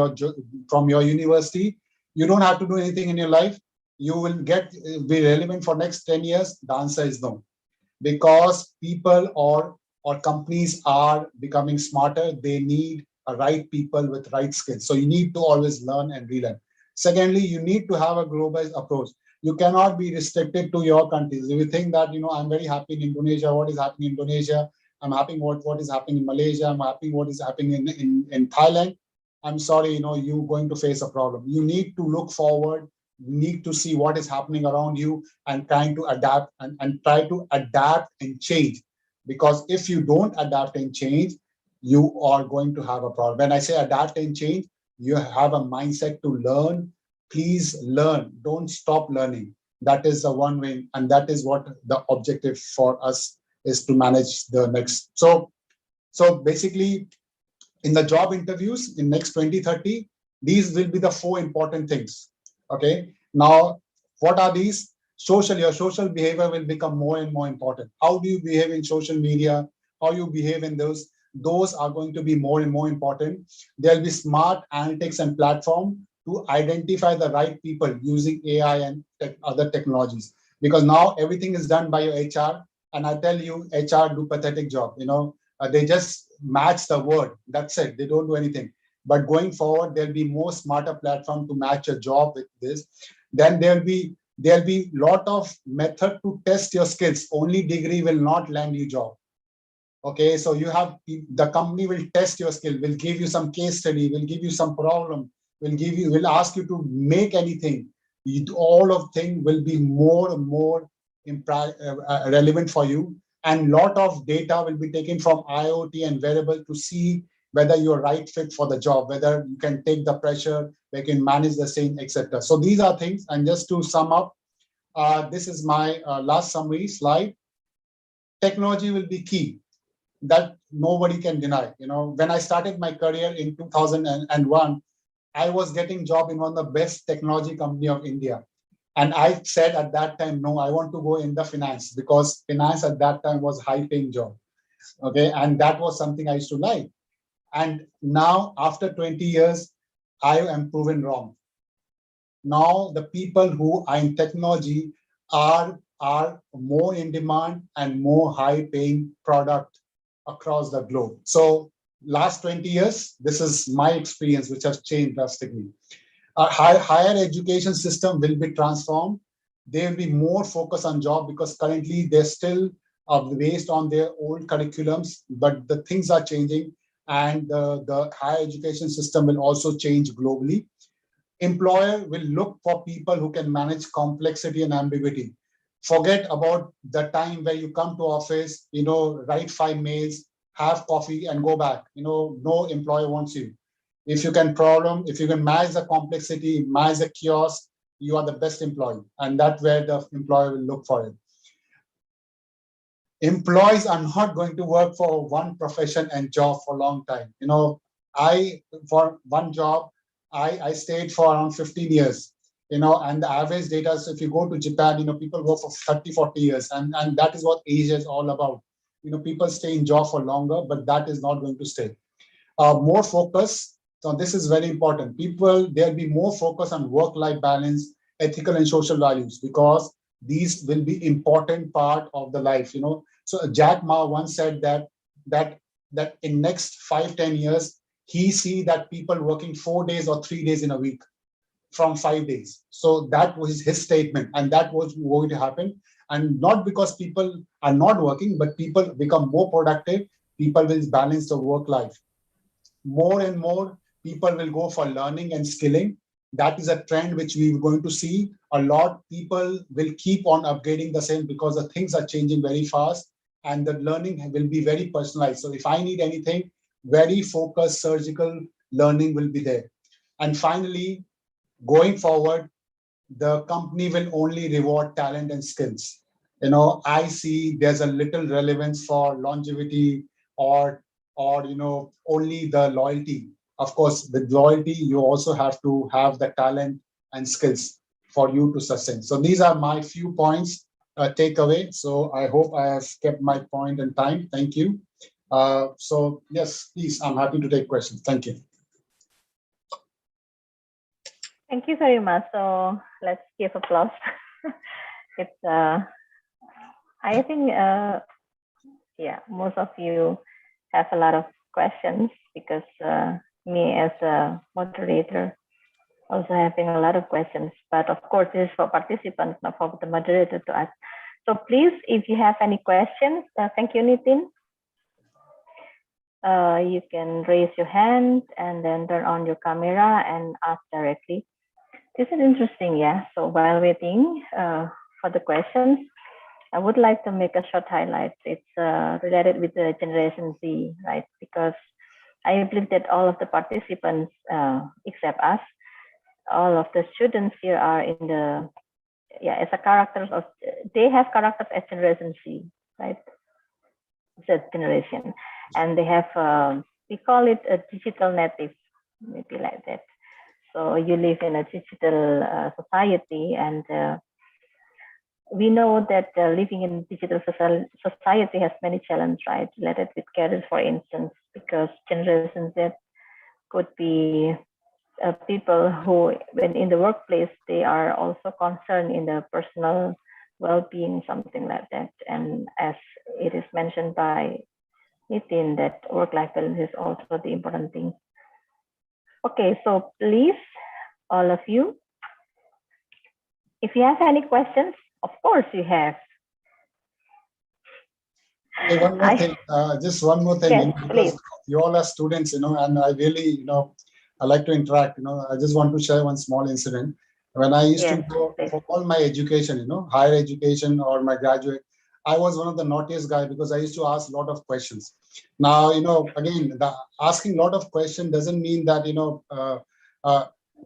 Speaker 7: from your university, you don't have to do anything in your life, you will be relevant for next 10 years, the answer is no. Because people or companies are becoming smarter, they need right people with right skills. So you need to always learn and relearn. Secondly, you need to have a global approach. You cannot be restricted to your countries. If you think that, I'm very happy in Indonesia, what is happening in Indonesia? I'm happy what is happening in Malaysia. I'm happy what is happening in Thailand. I'm sorry, you're going to face a problem. You need to look forward, need to see what is happening around you and trying to adapt and try to adapt and change. Because if you don't adapt and change, you are going to have a problem. When I say adapt and change, you have a mindset to learn. Please learn. Don't stop learning. That is the one way, and that is what the objective for us is, to manage the next. So basically, in the job interviews in next 2030, these will be the 4 important things. Okay. Now, what are these? Your social behavior will become more and more important. How do you behave in social media? How you behave in those are going to be more and more important. There'll be smart analytics and platform to identify the right people using AI and other technologies. Because now everything is done by your HR. And I tell you, HR do pathetic job. They just match the word. That's it. They don't do anything. But going forward, there'll be more smarter platform to match a job with this. Then there'll be lot of method to test your skills. Only degree will not land you job. Okay, so the company will test your skill, will give you some case study, will give you some problem, will ask you to make anything. All of things will be more and more relevant for you. And lot of data will be taken from IoT and wearable to see whether you're right fit for the job, whether you can take the pressure, they can manage the same, etc. So these are things. And just to sum up, this is my last summary slide. Technology will be key. That nobody can deny. When I started my career in 2001, I was getting job in one of the best technology company of India. And I said at that time, no, I want to go in the finance, because finance at that time was high paying job. Okay. And that was something I used to like. And now after 20 years, I am proven wrong. Now the people who are in technology are more in demand and more high paying product across the globe. So last 20 years, this is my experience, which has changed drastically. Our higher education system will be transformed. They will be more focused on job because currently they're still based on their old curriculums, but the things are changing and the higher education system will also change globally. Employer will look for people who can manage complexity and ambiguity. Forget about the time where you come to office, write 5 mails, have coffee and go back. No employer wants you. If you can manage the complexity, manage the chaos, you are the best employee. And that's where the employer will look for it. Employees are not going to work for one profession and job for a long time. For one job, I stayed for around 15 years, and the average data, so if you go to Japan, people work for 30, 40 years, and that is what Asia is all about. People stay in job for longer, but that is not going to stay. More focus. So this is very important. There'll be more focus on work-life balance, ethical and social values, because these will be important part of the life. So Jack Ma once said that in next 5-10 years, he see that people working 4 days or 3 days in a week from 5 days. So that was his statement, and that was going to happen. And not because people are not working, but people become more productive. People will balance the work life. More and more people will go for learning and skilling. That is a trend which we're going to see a lot. People will keep on upgrading the same because the things are changing very fast and the learning will be very personalized. So if I need anything, very focused surgical learning will be there. And finally, going forward, the company will only reward talent and skills. I see there's a little relevance for longevity or only the loyalty. Of course, with loyalty, you also have to have the talent and skills for you to sustain. So these are my few points takeaway. So I hope I have kept my point and time. Thank you. So yes, please, I'm happy to take questions. Thank you.
Speaker 6: Thank you very much. So let's give applause. It's I think yeah, most of you have a lot of questions because me as a moderator also having a lot of questions. But of course, this is for participants, not for the moderator to ask. So please, if you have any questions, thank you, Nitin. You can raise your hand and then turn on your camera and ask directly. This is interesting, yeah. So while waiting for the questions, I would like to make a short highlight. It's related with the Generation Z, right? Because I believe that all of the participants, except us, all of the students here are in the, as a characters of, they have characters as Generation Z, right? Z generation. And they have, we call it a digital native, maybe like that. So you live in a digital society, and we know that living in digital society has many challenges, right? Related with careers, for instance, because Generation Z could be people who, when in the workplace, they are also concerned in the personal well-being, something like that. And as it is mentioned by Nitin, that work-life balance is also the important thing. Okay, so please, all of you, if you have any questions, of course you have.
Speaker 7: Hey, one more thing, just one more thing,
Speaker 6: Yes,
Speaker 7: because
Speaker 6: please.
Speaker 7: you all are students, and I really, I like to interact, I just want to share one small incident. When I used to go for all my education, higher education or my graduate, I was one of the naughtiest guy because I used to ask a lot of questions. Now, again, asking a lot of questions doesn't mean that,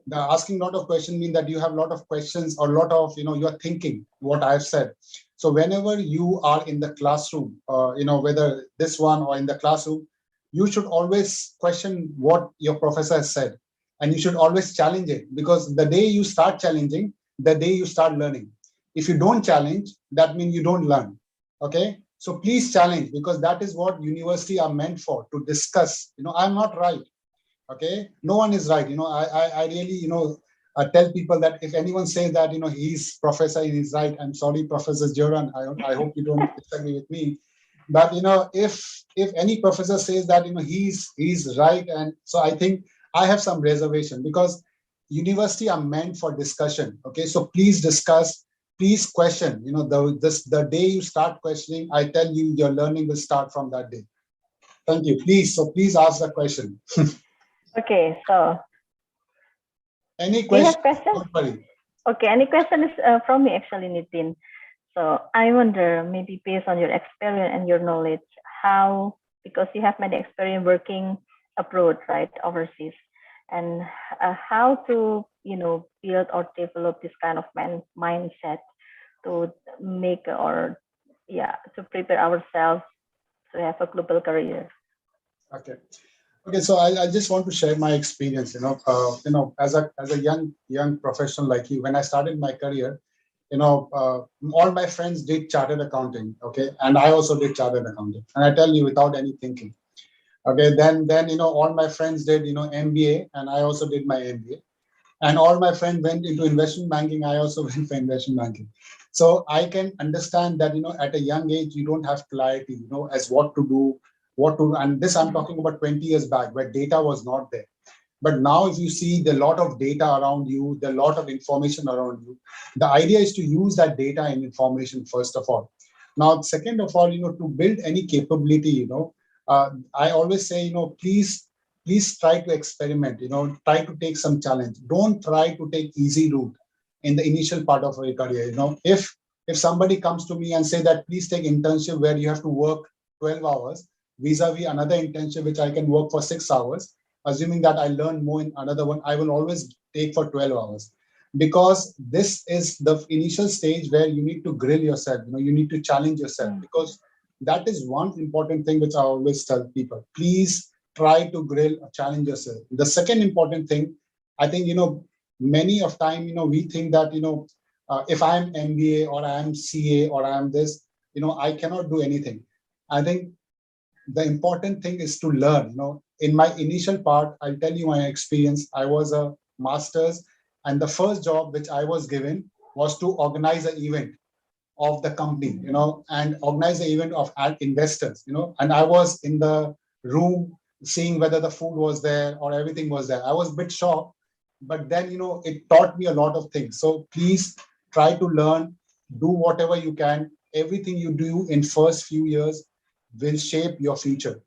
Speaker 7: the asking a lot of questions mean that you have a lot of questions or a lot of, you're thinking what I've said. So whenever you are in the classroom, whether this one or in the classroom, you should always question what your professor has said. And you should always challenge it, because the day you start challenging, the day you start learning. If you don't challenge, that means you don't learn. Okay. So please challenge, because that is what university are meant for, to discuss. I'm not right. Okay. No one is right. I really, I tell people that if anyone says that, he's professor, he's right. I'm sorry, Professor Joran. I hope you don't disagree with me. But, if any professor says that, he's right. And so I think I have some reservation, because university are meant for discussion. Okay, so please discuss, please question. You know, the day you start questioning, I tell you, your learning will start from that day. Thank you. Please, so please ask the question.
Speaker 8: Okay, so
Speaker 7: any
Speaker 8: do you
Speaker 7: question?
Speaker 8: have questions?
Speaker 7: Don't worry.
Speaker 8: Okay, any question is from me actually, Nitin. So I wonder, maybe based on your experience and your knowledge, how, because you have many experience working abroad, right, overseas, and how to, you know, build or develop this kind of mindset to make, or yeah, to prepare ourselves to have a global career.
Speaker 7: Okay. Okay, so I just want to share my experience. You know, as a young professional like you, when I started my career, you know, all my friends did chartered accounting. Okay, and I also did chartered accounting, and I tell you, without any thinking. Okay, then you know, all my friends did, you know, MBA, and I also did my MBA, and all my friends went into investment banking. I also went for investment banking. So I can understand that, you know, at a young age you don't have clarity, you know, as what to do, and this I'm talking about 20 years back, where data was not there. But now if you see the lot of data around you, the lot of information around you, the idea is to use that data and information first of all. Now, second of all, you know, to build any capability, you know, I always say, you know, please try to experiment, you know, try to take some challenge. Don't try to take easy route in the initial part of your career. You know, if somebody comes to me and say that please take internship where you have to work 12 hours, vis-a-vis another internship which I can work for 6 hours, assuming that I learn more in another one, I will always take for 12 hours. Because this is the initial stage where you need to grill yourself, you know, you need to challenge yourself, because that is one important thing which I always tell people. Please try to grill, challenge yourself. The second important thing, I think, you know, many of time, you know, we think that, you know, if I'm MBA or I'm CA or I'm this, you know, I cannot do anything. I think the important thing is to learn. You know, in my initial part, I'll tell you my experience. I was a master's, and the first job which I was given was to organize an event of the company, you know, and organize the event of investors, you know, and I was in the room seeing whether the food was there or everything was there. I was a bit shocked, but then, you know, it taught me a lot of things. So please try to learn, do whatever you can. Everything you do in first few years will shape your future.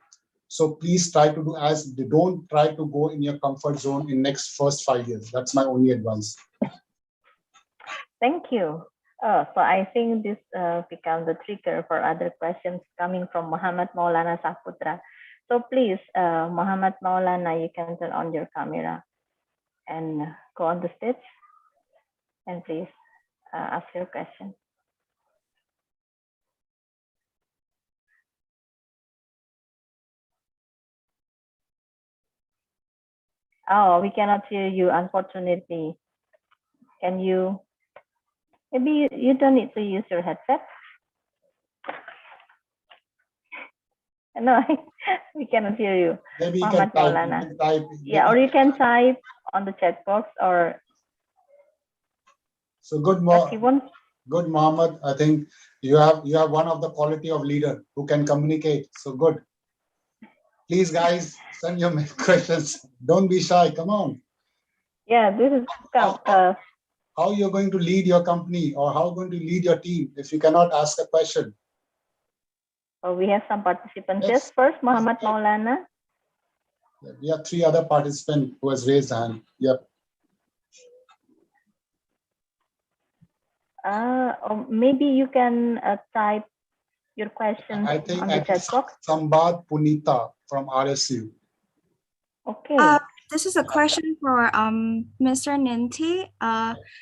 Speaker 7: So please try to do don't try to go in your comfort zone in next first 5 years. That's my only advice.
Speaker 8: Thank you. So I think this becomes the trigger for other questions coming from Muhammad Maulana Saputra. So please, Muhammad Maulana, you can turn on your camera and go on the stage, and please ask your question. Oh, we cannot hear you, unfortunately. Can you, maybe you don't need to use your headset? No, we cannot hear you.
Speaker 7: Maybe
Speaker 8: Muhammad Maulana.
Speaker 7: You can type.
Speaker 8: Yeah, or you can type on the chat box, or.
Speaker 7: So good, Mohammed. I think you have one of the quality of leader who can communicate. So good. Please, guys, send your questions. Don't be shy. Come on.
Speaker 8: Yeah, this is
Speaker 7: how you're going to lead your company, or how you're going to lead your team if you cannot ask a question.
Speaker 8: Oh, we have some participants. Yes, first, Muhammad Maulana.
Speaker 7: We have 3 other participants who has raised hand. Yep.
Speaker 8: Or maybe you can type your question on the chat box.
Speaker 7: Sambad Punita from RSU.
Speaker 8: Okay.
Speaker 9: This is a question for Mr. Ninti.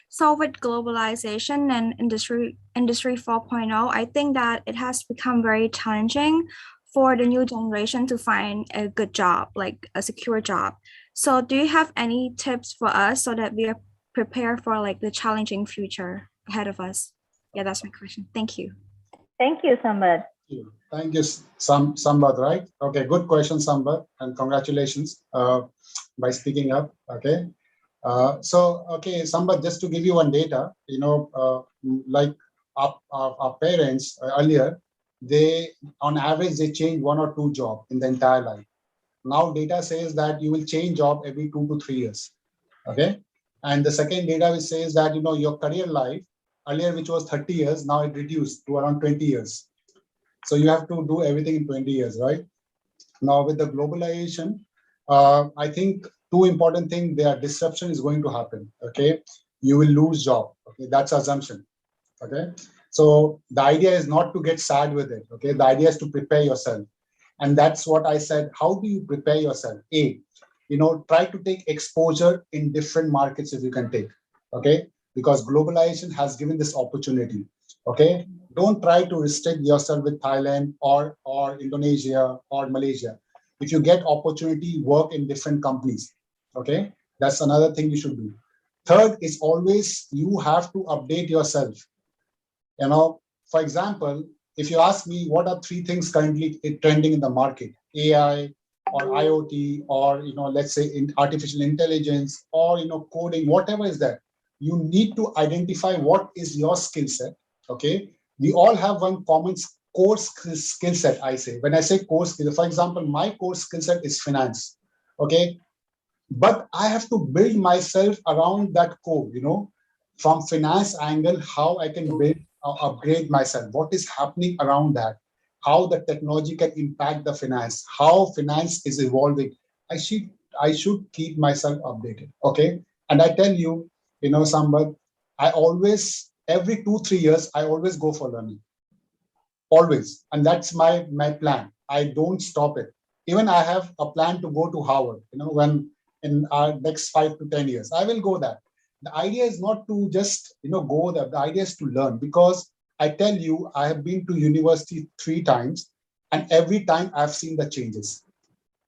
Speaker 9: So with globalization and industry 4.0, I think that it has become very challenging for the new generation to find a good job, like a secure job. So do you have any tips for us so that we are prepared for like the challenging future ahead of us? Yeah, that's my question. Thank you.
Speaker 8: Thank you, Sambad.
Speaker 7: Thank you, Sambad, right? Okay, good question, Sambad, and congratulations by speaking up. Okay. Okay, Sambad, just to give you one data, you know, like our parents earlier, they, on average, they change 1 or 2 jobs in the entire life. Now, data says that you will change job every 2 to 3 years. Okay. And the second data which says that, your career life, earlier which was 30 years, now it reduced to around 20 years. So you have to do everything in 20 years, right? Now with the globalization, I think two important things, their disruption is going to happen, okay? You will lose job, okay? That's assumption, okay? So the idea is not to get sad with it, okay? The idea is to prepare yourself. And that's what I said. How do you prepare yourself? Try to take exposure in different markets if you can take, okay? Because globalization has given this opportunity, okay? Don't try to restrict yourself with Thailand or Indonesia or Malaysia. If you get opportunity, work in different companies, okay? That's another thing you should do. Third is always you have to update yourself. For example, if you ask me what are three things currently trending in the market, AI or IoT or, let's say in artificial intelligence or, coding, whatever is that, you need to identify what is your skill set, okay? We all have one common core skill set, I say. When I say core skill, for example, my core skill set is finance, okay? But I have to build myself around that core, from finance angle, how I can build upgrade myself, what is happening around that, how the technology can impact the finance, how finance is evolving. I should keep myself updated, okay? And I tell you, Sambad, I always, every 2-3 years, I always go for learning, always. And that's my plan. I don't stop it. Even I have a plan to go to Harvard, when in our next 5 to 10 years, I will go there. The idea is not to just, go there. The idea is to learn, because I tell you, I have been to university 3 times and every time I've seen the changes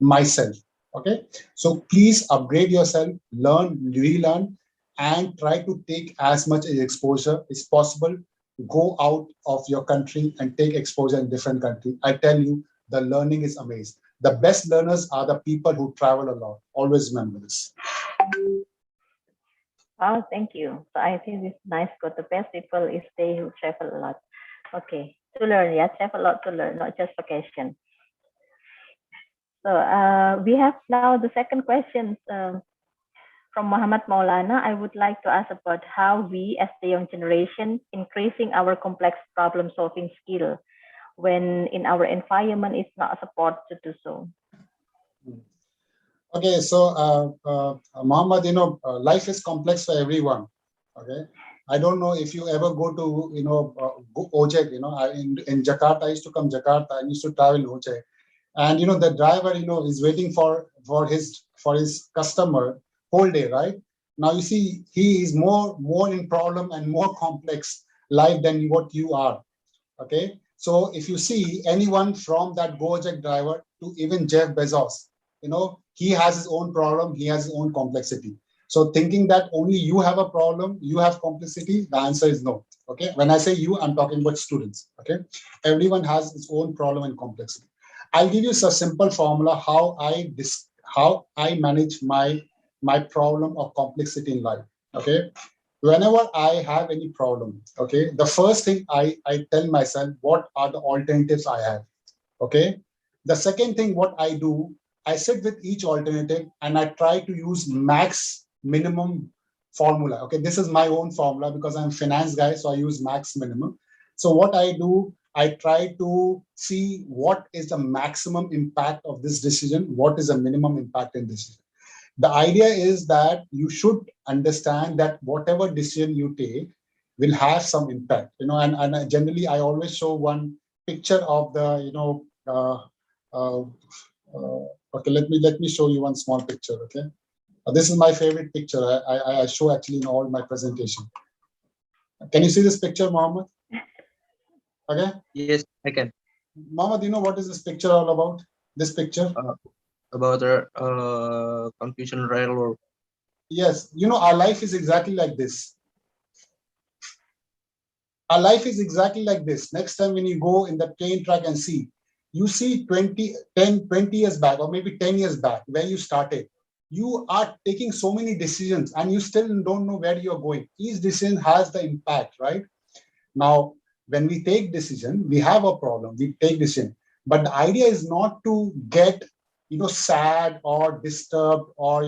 Speaker 7: myself. Okay. So please upgrade yourself, learn, relearn, and try to take as much exposure as possible. Go out of your country and take exposure in different countries. I tell you, the learning is amazing. The best learners are the people who travel a lot. Always remember this.
Speaker 8: Oh, thank you. So I think this nice quote. The best people is they who travel a lot. Okay, to learn, yeah, travel a lot to learn, not just vacation. So we have now the second question from Muhammad Maulana. I would like to ask about how we, as the young generation, increasing our complex problem-solving skill when in our environment is not support to do so.
Speaker 7: Okay, so Muhammad, life is complex for everyone. Okay, I don't know if you ever go to Ojek. In Jakarta, I used to come Jakarta. I used to travel Ojek, and the driver is waiting for his customer whole day, right? Now you see he is more in problem and more complex life than what you are. Okay, so if you see anyone from that Gojek driver to even Jeff Bezos, he has his own problem, he has his own complexity. So thinking that only you have a problem, you have complexity, the answer is no. Okay, when I say you, I'm talking about students. Okay, everyone has his own problem and complexity. I'll give you a simple formula how I manage my problem of complexity in life. Okay, whenever I have any problem, okay, the first thing I tell myself, what are the alternatives I have? Okay, the second thing what I do, I sit with each alternative and I try to use max minimum formula. Okay, this is my own formula because I'm a finance guy, so I use max minimum. So what I do, I try to see what is the maximum impact of this decision, what is the minimum impact in this decision. The idea is that you should understand that whatever decision you take will have some impact, and generally I always show one picture of the, okay, let me show you one small picture. Okay, this is my favorite picture. I show actually in all my presentation. Can you see this picture, Mohammed? Okay.
Speaker 10: Yes, I can.
Speaker 7: Mohammed, what is this picture all about? This picture
Speaker 10: about confusion railroad.
Speaker 7: Yes, our life is exactly like this. Our life is exactly like this. Next time when you go in the train track and see, you see 20 years back or maybe 10 years back where you started. You are taking so many decisions and you still don't know where you're going. Each decision has the impact, right? Now, when we take decision, we have a problem. We take decision. But the idea is not to get, sad or disturbed or,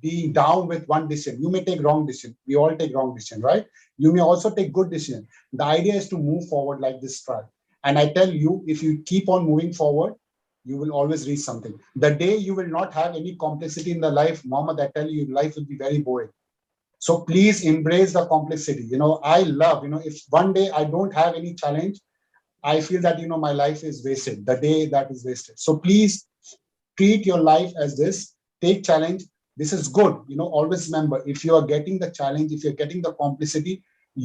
Speaker 7: being down with one decision. You may take wrong decision. We all take wrong decision, right? You may also take good decision. The idea is to move forward like this trial. And I tell you, if you keep on moving forward, you will always reach something. The day you will not have any complexity in the life, Mohammed, I tell you, life will be very boring. So please embrace the complexity. I love, if one day I don't have any challenge, I feel that, my life is wasted, the day that is wasted. So please treat your life as this, take challenge. This is good. Always remember, if you are getting the challenge, if you're getting the complexity,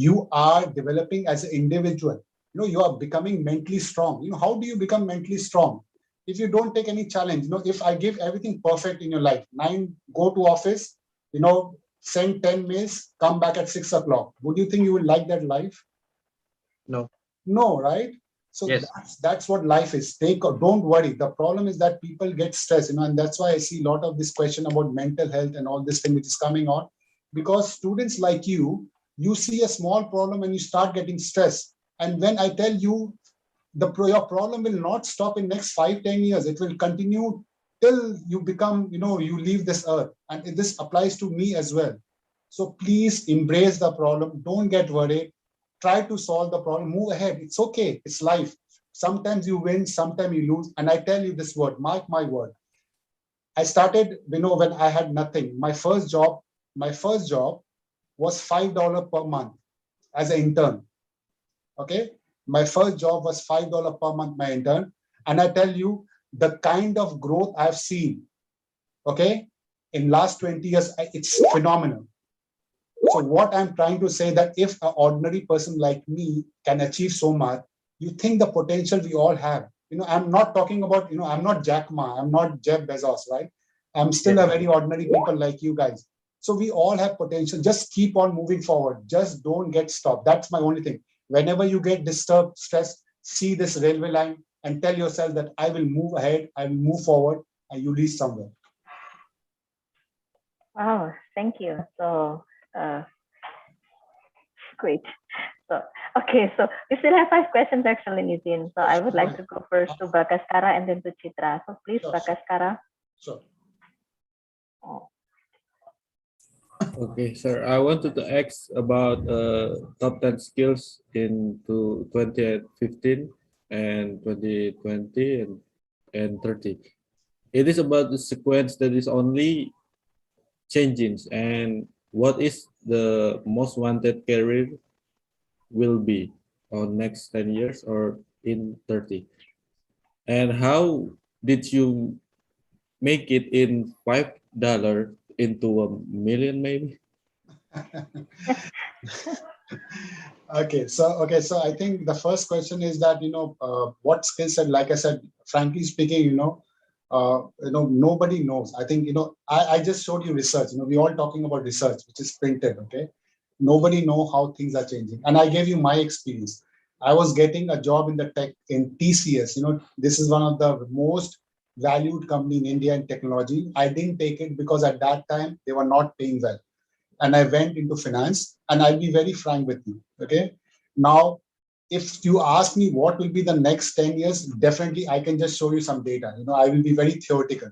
Speaker 7: you are developing as an individual. You are becoming mentally strong. How do you become mentally strong? If you don't take any challenge, if I give everything perfect in your life, 9, go to office, send 10 mails, come back at 6 o'clock. Would you think you will like that life?
Speaker 10: No.
Speaker 7: No, right? So
Speaker 10: yes.
Speaker 7: that's what life is. Don't worry. The problem is that people get stressed, and that's why I see a lot of this question about mental health and all this thing which is coming on, because students like you see a small problem and you start getting stressed. And when I tell you, your problem will not stop in next 5-10 years. It will continue till you become, you leave this earth. And this applies to me as well. So please embrace the problem. Don't get worried. Try to solve the problem. Move ahead. It's okay. It's life. Sometimes you win, sometimes you lose. And I tell you this word, mark my word. I started, when I had nothing. My first job was $5 per month as an intern. Okay. My first job was $5 per month, my intern. And I tell you, the kind of growth I've seen, okay, in last 20 years, it's phenomenal. So what I'm trying to say that if an ordinary person like me can achieve so much, you think the potential we all have. I'm not talking about, I'm not Jack Ma, I'm not Jeff Bezos, right? I'm still a very ordinary people like you guys. So we all have potential. Just keep on moving forward. Just don't get stopped. That's my only thing. Whenever you get disturbed, stressed, see this railway line and tell yourself that I will move ahead, I will move forward, and you reach somewhere.
Speaker 8: Wow, thank you. So great. So okay, so we still have 5 questions actually, Nitin. So I would like to go first to Bakaskara and then to Chitra. So please, Bakaskara.
Speaker 7: Sure.
Speaker 8: Oh.
Speaker 11: Okay, sir. I wanted to ask about top 10 skills in 2015 and 2020 and 30. It is about the sequence that is only changing, and what is the most wanted career will be on next 10 years or in 30. And how did you make it in $5 into $1 million maybe?
Speaker 7: Okay, so I think the first question is that what skill set, like I said, frankly speaking, nobody knows. I think I just showed you research. We all talking about research, which is printed. Okay, nobody know how things are changing, and I gave you my experience. I was getting a job in the tech in TCS. This is one of the most valued company in India in technology. I didn't take it because at that time they were not paying well. And I went into finance, and I'll be very frank with you. Okay. Now, if you ask me what will be the next 10 years, definitely I can just show you some data. I will be very theoretical.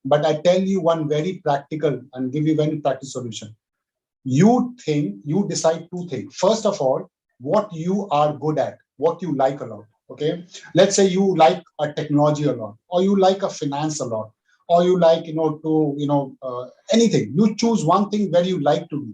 Speaker 7: But I tell you one very practical and give you very practical solution. You decide 2 things. First of all, what you are good at, what you like a lot. Okay. Let's say you like a technology a lot, or you like a finance a lot, or you like anything. You choose one thing where you like to do.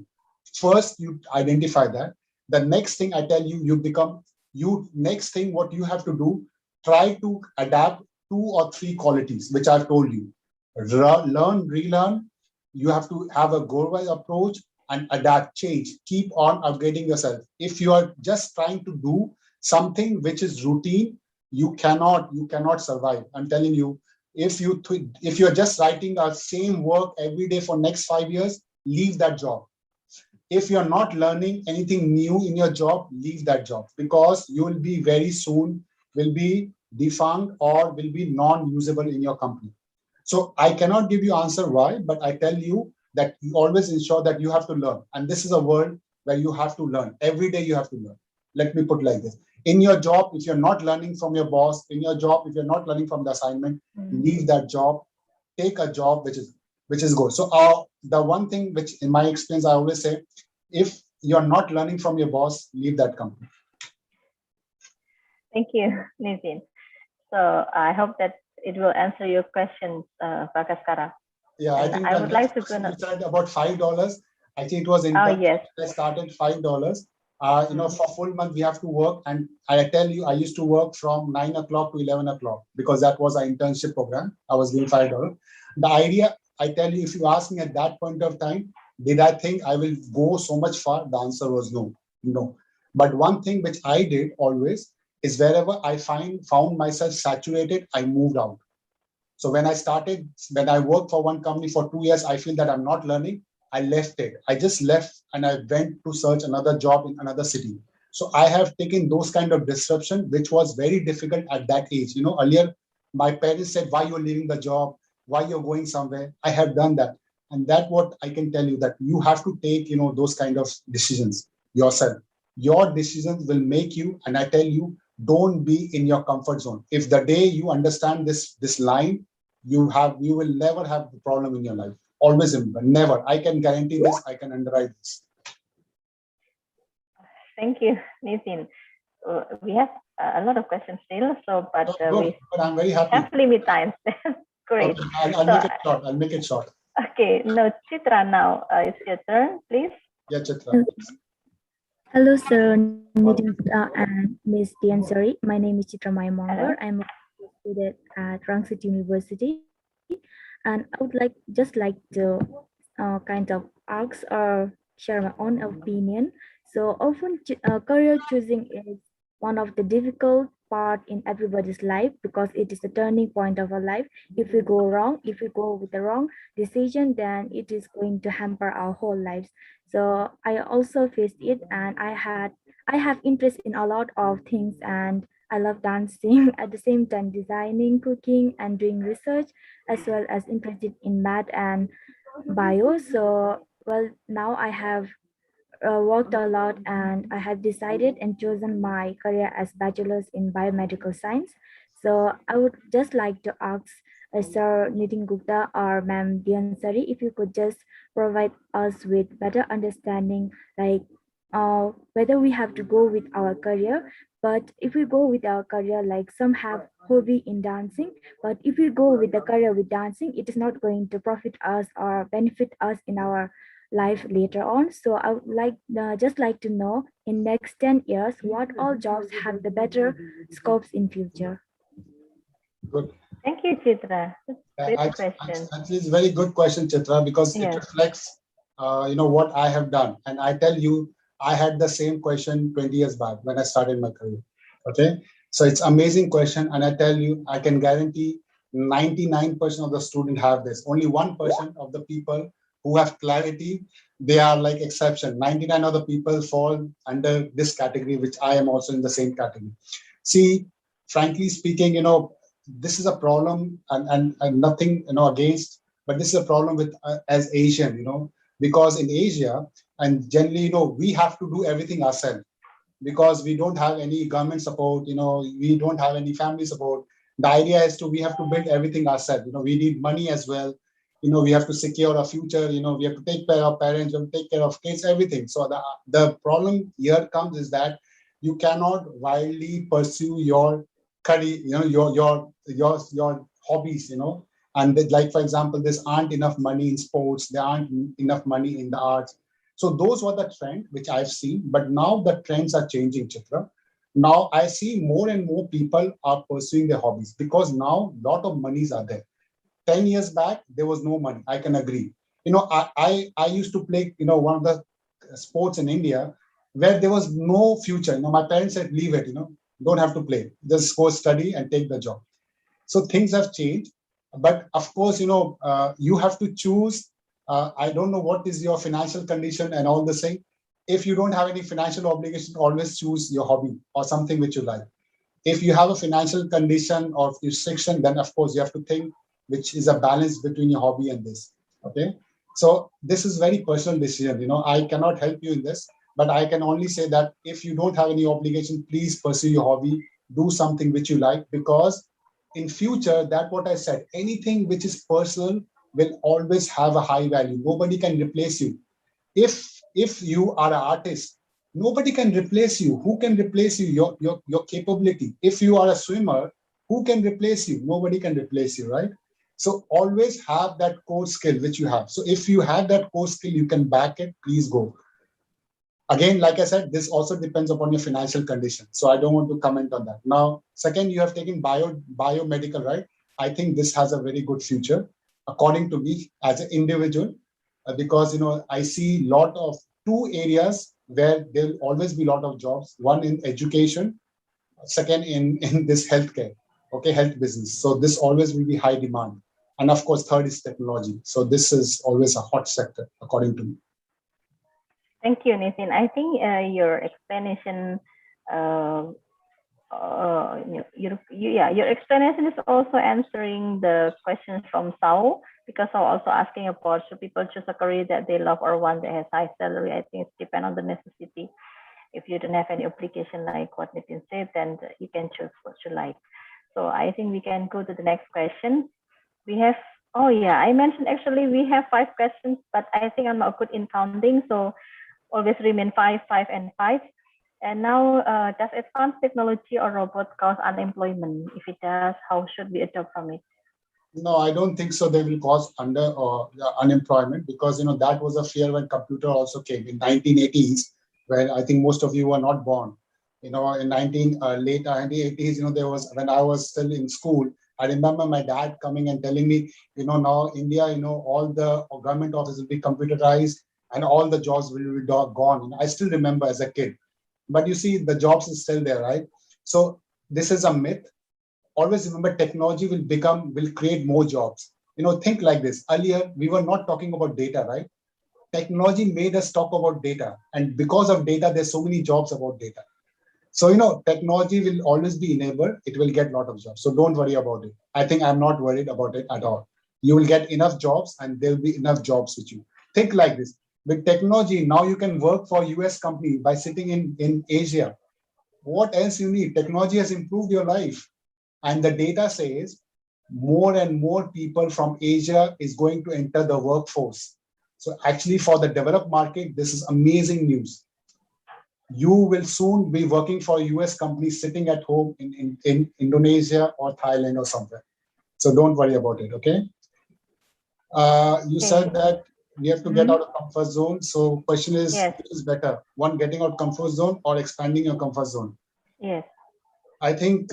Speaker 7: First, you identify that. The next thing I tell you, next thing what you have to do, try to adapt 2 or 3 qualities which I've told you. Learn, relearn. You have to have a goal-wise approach and adapt, change. Keep on upgrading yourself. If you are just trying to do something which is routine, you cannot survive. I'm telling you. If you're just writing the same work every day for next 5 years, leave that job. If you're not learning anything new in your job, leave that job, because you will be very soon will be defunct or will be non-usable in your company. So I cannot give you answer why, but I tell you that you always ensure that you have to learn. And this is a world where you have to learn. Every day you have to learn. Let me put it like this. In your job, if you're not learning from your boss, in your job, if you're not learning from the assignment, leave that job, take a job which is, which is good. So the one thing which in my experience, I always say, if you're not learning from your boss, leave that company.
Speaker 8: Thank you, Nitin. So I hope that it will answer your questions, Prakaskara.
Speaker 7: Yeah,
Speaker 8: and
Speaker 7: I think
Speaker 8: I would like to
Speaker 7: you said about $5. I think it was in
Speaker 8: yes.
Speaker 7: I started $5. You know, for full month we have to work, and I tell you, I used to work from 9 o'clock to 11 o'clock because that was our internship program. I was given $5. The idea, I tell you, if you ask me at that point of time, did I think I will go so much far? The answer was no, no. But one thing which I did always is wherever I found myself saturated, I moved out. So when I worked for one company for 2 years, I feel that I'm not learning. I left it. I just left and I went to search another job in another city. So I have taken those kind of disruption, which was very difficult at that age. You know, earlier my parents said, why you're leaving the job, why you're going somewhere. I have done that. And that's what I can tell you, that you have to take, you know, those kind of decisions yourself. Your decisions will make you, and I tell you, don't be in your comfort zone. If the day you understand this line, you will never have the problem in your life. Always remember, never. I can guarantee this. I can underwrite this.
Speaker 8: Thank you, Nitin. We have a lot of questions still, but
Speaker 7: I'm very happy.
Speaker 8: Have limit time. Great.
Speaker 7: Okay, I'll make it short. I'll make it short.
Speaker 8: Okay, no, Chitra, now it's your turn, please.
Speaker 7: Yeah, Chitra.
Speaker 12: Hello, sir, Nitin and Ms. Diansari. My name is Chitra Maimongar. I'm a student at Rangsit University, and I would just like to kind of ask or share my own opinion. So often, career choosing is one of the difficult part in everybody's life because it is the turning point of our life. If we go with the wrong decision, then it is going to hamper our whole lives. So I also faced it, and I have interest in a lot of things, and I love dancing at the same time, designing, cooking, and doing research, as well as interested in math and bio. So well, now I have worked a lot, and I have decided and chosen my career as bachelor's in biomedical science. So I would just like to ask Sir Nitin Gupta or Ma'am Diansari if you could just provide us with better understanding, like whether we have to go with our career. But if we go with our career, like some have hobby in dancing, but if we go with the career with dancing, it is not going to profit us or benefit us in our life later on. So I would just like to know, in next 10 years, what all jobs have the better scopes in future?
Speaker 7: Good.
Speaker 8: Thank you, Chitra. Great question.
Speaker 7: Actually, it's a very good question, Chitra, because it reflects, you know, what I have done. And I tell you, I had the same question 20 years back when I started my career. Okay, so it's amazing question, and I tell you, I can guarantee 99% of the students have this. Only 1% of the people who have clarity, they are like exception. 99 of the people fall under this category, which I am also in the same category. See, frankly speaking, you know, this is a problem, and nothing, you know, against, but this is a problem with as Asian, you know, because in Asia, and generally, you know, we have to do everything ourselves because we don't have any government support, you know, we don't have any family support. The idea is we have to build everything ourselves. You know, we need money as well. You know, we have to secure our future. You know, we have to take care of parents, we have to take care of kids, everything. So the problem here comes is that you cannot wildly pursue your career, you know, your hobbies, you know, and like, for example, there aren't enough money in sports, there aren't enough money in the arts. So those were the trend which I've seen, but now the trends are changing, Chitra. Now I see more and more people are pursuing their hobbies because now a lot of monies are there. 10 years back, there was no money. I can agree. You know, I used to play, you know, one of the sports in India where there was no future. You know, my parents said, leave it, you know, don't have to play. Just go study and take the job. So things have changed. But of course, you know, you have to choose. I don't know what is your financial condition and all the same. If you don't have any financial obligation, always choose your hobby or something which you like. If you have a financial condition or restriction, then of course you have to think which is a balance between your hobby and this. Okay. So this is very personal decision. You know, I cannot help you in this, but I can only say that if you don't have any obligation, please pursue your hobby, do something which you like, because in future, that's what I said, anything which is personal, will always have a high value. Nobody can replace you. If you are an artist, nobody can replace you. Who can replace you? Your capability. If you are a swimmer, who can replace you? Nobody can replace you, right? So always have that core skill which you have. So if you have that core skill, you can back it, please go. Again, like I said, this also depends upon your financial condition. So I don't want to comment on that. Now, second, you have taken biomedical, right? I think this has a very good future, according to me as an individual, because I see lot of two areas where there will always be a lot of jobs. One in education, second in this healthcare, okay, health business. So this always will be high demand. And of course, third is technology. So this is always a hot sector, according to me.
Speaker 8: Thank you, Nitin. I think your explanation, your explanation is also answering the questions from Sao, because Sao also asking about should people choose a career that they love or one that has high salary. I think it depends on the necessity. If you don't have any obligation like what Nitin said, then you can choose what you like. So I think we can go to the next question. We have, oh yeah, I mentioned actually we have 5 questions, but I think I'm not good in counting. So always remain 5, 5, and 5. And now, does advanced technology or robot cause unemployment? If it does, how should we adopt from it?
Speaker 7: No, I don't think so. They will cause unemployment, because that was a fear when computer also came in 1980s, where I think most of you were not born. In late 1980s, there was, when I was still in school, I remember my dad coming and telling me, now India, all the government offices will be computerized and all the jobs will be gone. I still remember as a kid. But you see, the jobs is still there, right? So this is a myth. Always remember, technology will create more jobs. Think like this. Earlier, we were not talking about data, right? Technology made us talk about data. And because of data, there's so many jobs about data. So, technology will always be enabled. It will get a lot of jobs. So don't worry about it. I think I'm not worried about it at all. You will get enough jobs and there'll be enough jobs with you. Think like this. With technology, now you can work for US company by sitting in Asia. What else you need? Technology has improved your life. And the data says more and more people from Asia is going to enter the workforce. So actually for the developed market, this is amazing news. You will soon be working for US companies sitting at home in Indonesia or Thailand or somewhere. So don't worry about it, okay? You said that we have to get out of comfort zone. So question is, which is better? One, getting out comfort zone or expanding your comfort zone?
Speaker 8: Yes.
Speaker 7: I think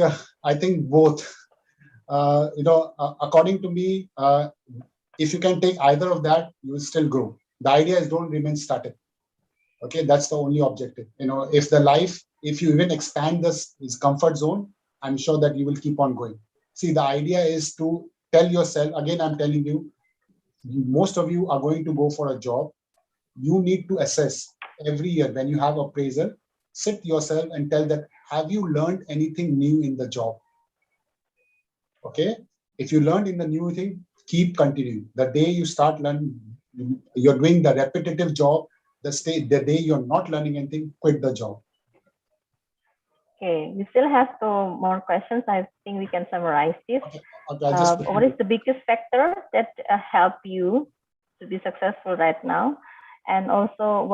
Speaker 7: both. According to me, if you can take either of that, you will still grow. The idea is don't remain static. Okay, that's the only objective. If you even expand this comfort zone, I'm sure that you will keep on going. See, the idea is to tell yourself, again, I'm telling you, most of you are going to go for a job. You need to assess every year when you have appraisal, sit yourself and tell that, have you learned anything new in the job? Okay, if you learned in the new thing, keep continuing. The day you start learning, you're doing the repetitive job, the day you're not learning anything, quit the job.
Speaker 8: Okay, we still have 2 more questions. I think we can summarize this.
Speaker 7: Okay,
Speaker 8: what is the biggest factor that help you to be successful right now? And also,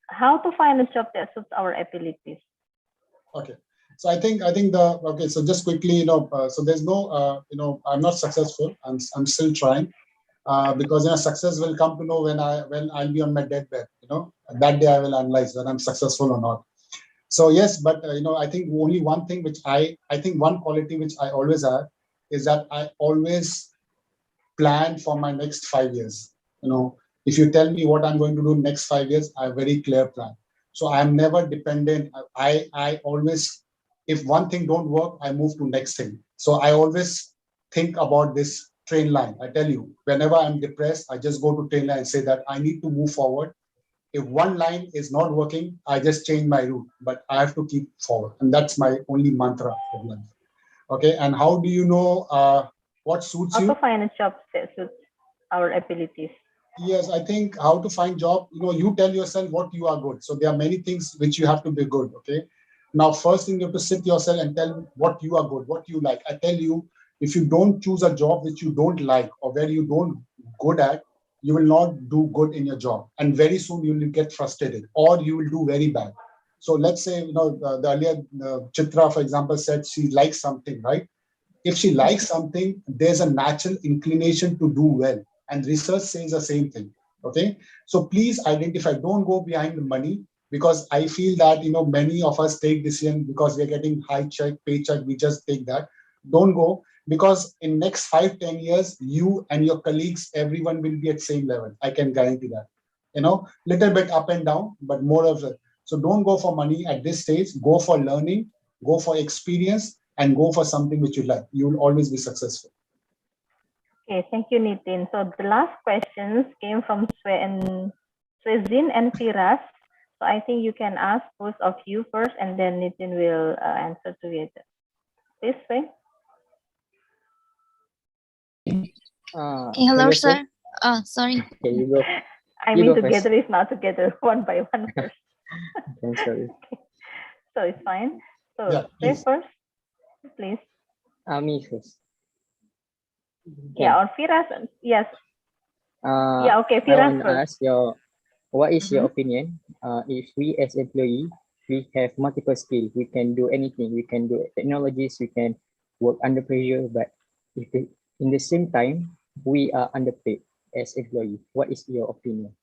Speaker 8: how to find a job that suits our abilities?
Speaker 7: Okay. So I think so just quickly, so there's no, I'm not successful. I'm still trying, because success will come to know when I'll be on my deathbed. That day I will analyze whether I'm successful or not. So yes, but I think only one thing which I think one quality which I always have is that I always plan for my next 5 years. If you tell me what I'm going to do next 5 years, I have a very clear plan. So I'm never dependent. I always, if one thing don't work, I move to next thing. So I always think about this train line. I tell you, whenever I'm depressed, I just go to train line and say that I need to move forward. If one line is not working, I just change my route, but I have to keep forward. And that's my only mantra of life. Okay, and how do you know what suits you?
Speaker 8: How to find a job that suits our abilities.
Speaker 7: Yes, I think how to find job, you tell yourself what you are good. So there are many things which you have to be good, okay? Now, first thing you have to sit yourself and tell what you are good, what you like. I tell you, if you don't choose a job which you don't like or where you don't good at, you will not do good in your job, and very soon you will get frustrated, or you will do very bad. So let's say, the earlier Chitra, for example, said she likes something, right? If she likes something, there's a natural inclination to do well, and research says the same thing. Okay, so please identify. Don't go behind the money, because I feel that many of us take decision because we're getting high paycheck. We just take that. Don't go, because in next 5-10 years, you and your colleagues, everyone will be at same level. I can guarantee that. Little bit up and down, but more of it. So don't go for money at this stage. Go for learning, go for experience, and go for something which you like. You will always be successful.
Speaker 8: Okay, thank you, Nitin. So the last questions came from Swezin and Firas. So I think you can ask both of you first, and then Nitin will answer together. Please, Sway.
Speaker 13: Hello, sir. Oh, sorry.
Speaker 14: Okay, you go.
Speaker 8: I mean, together is not together, one by one first.
Speaker 14: I'm sorry.
Speaker 8: Okay. So it's fine. So
Speaker 7: Yeah,
Speaker 8: Sway first, please.
Speaker 14: Me first.
Speaker 8: Yeah, or Firas. Yes.
Speaker 14: Yeah,
Speaker 8: okay,
Speaker 14: I
Speaker 8: Firas
Speaker 14: want to
Speaker 8: first.
Speaker 14: ask what is your opinion? If we as employee, we have multiple skills, we can do anything. We can do technologies, we can work under pressure, but if in the same time, we are underpaid as employee. What is your opinion?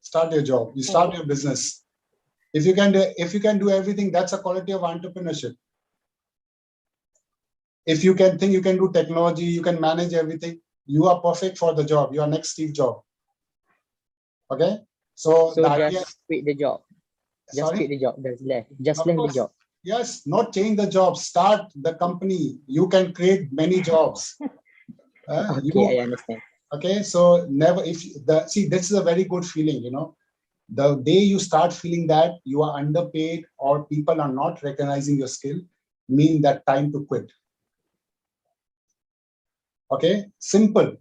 Speaker 7: Start your job. You start your business. If you can do everything, that's a quality of entrepreneurship. If you can think you can do technology, you can manage everything, you are perfect for the job. You are next Steve Jobs. Okay? So the idea,
Speaker 14: quit the job. Just quit the job. That's left. Just leave the job.
Speaker 7: Yes, not change the job. Start the company. You can create many jobs.
Speaker 14: Okay, I understand.
Speaker 7: Okay, so never this is a very good feeling, The day you start feeling that you are underpaid or people are not recognizing your skill, mean that time to quit. Okay, simple.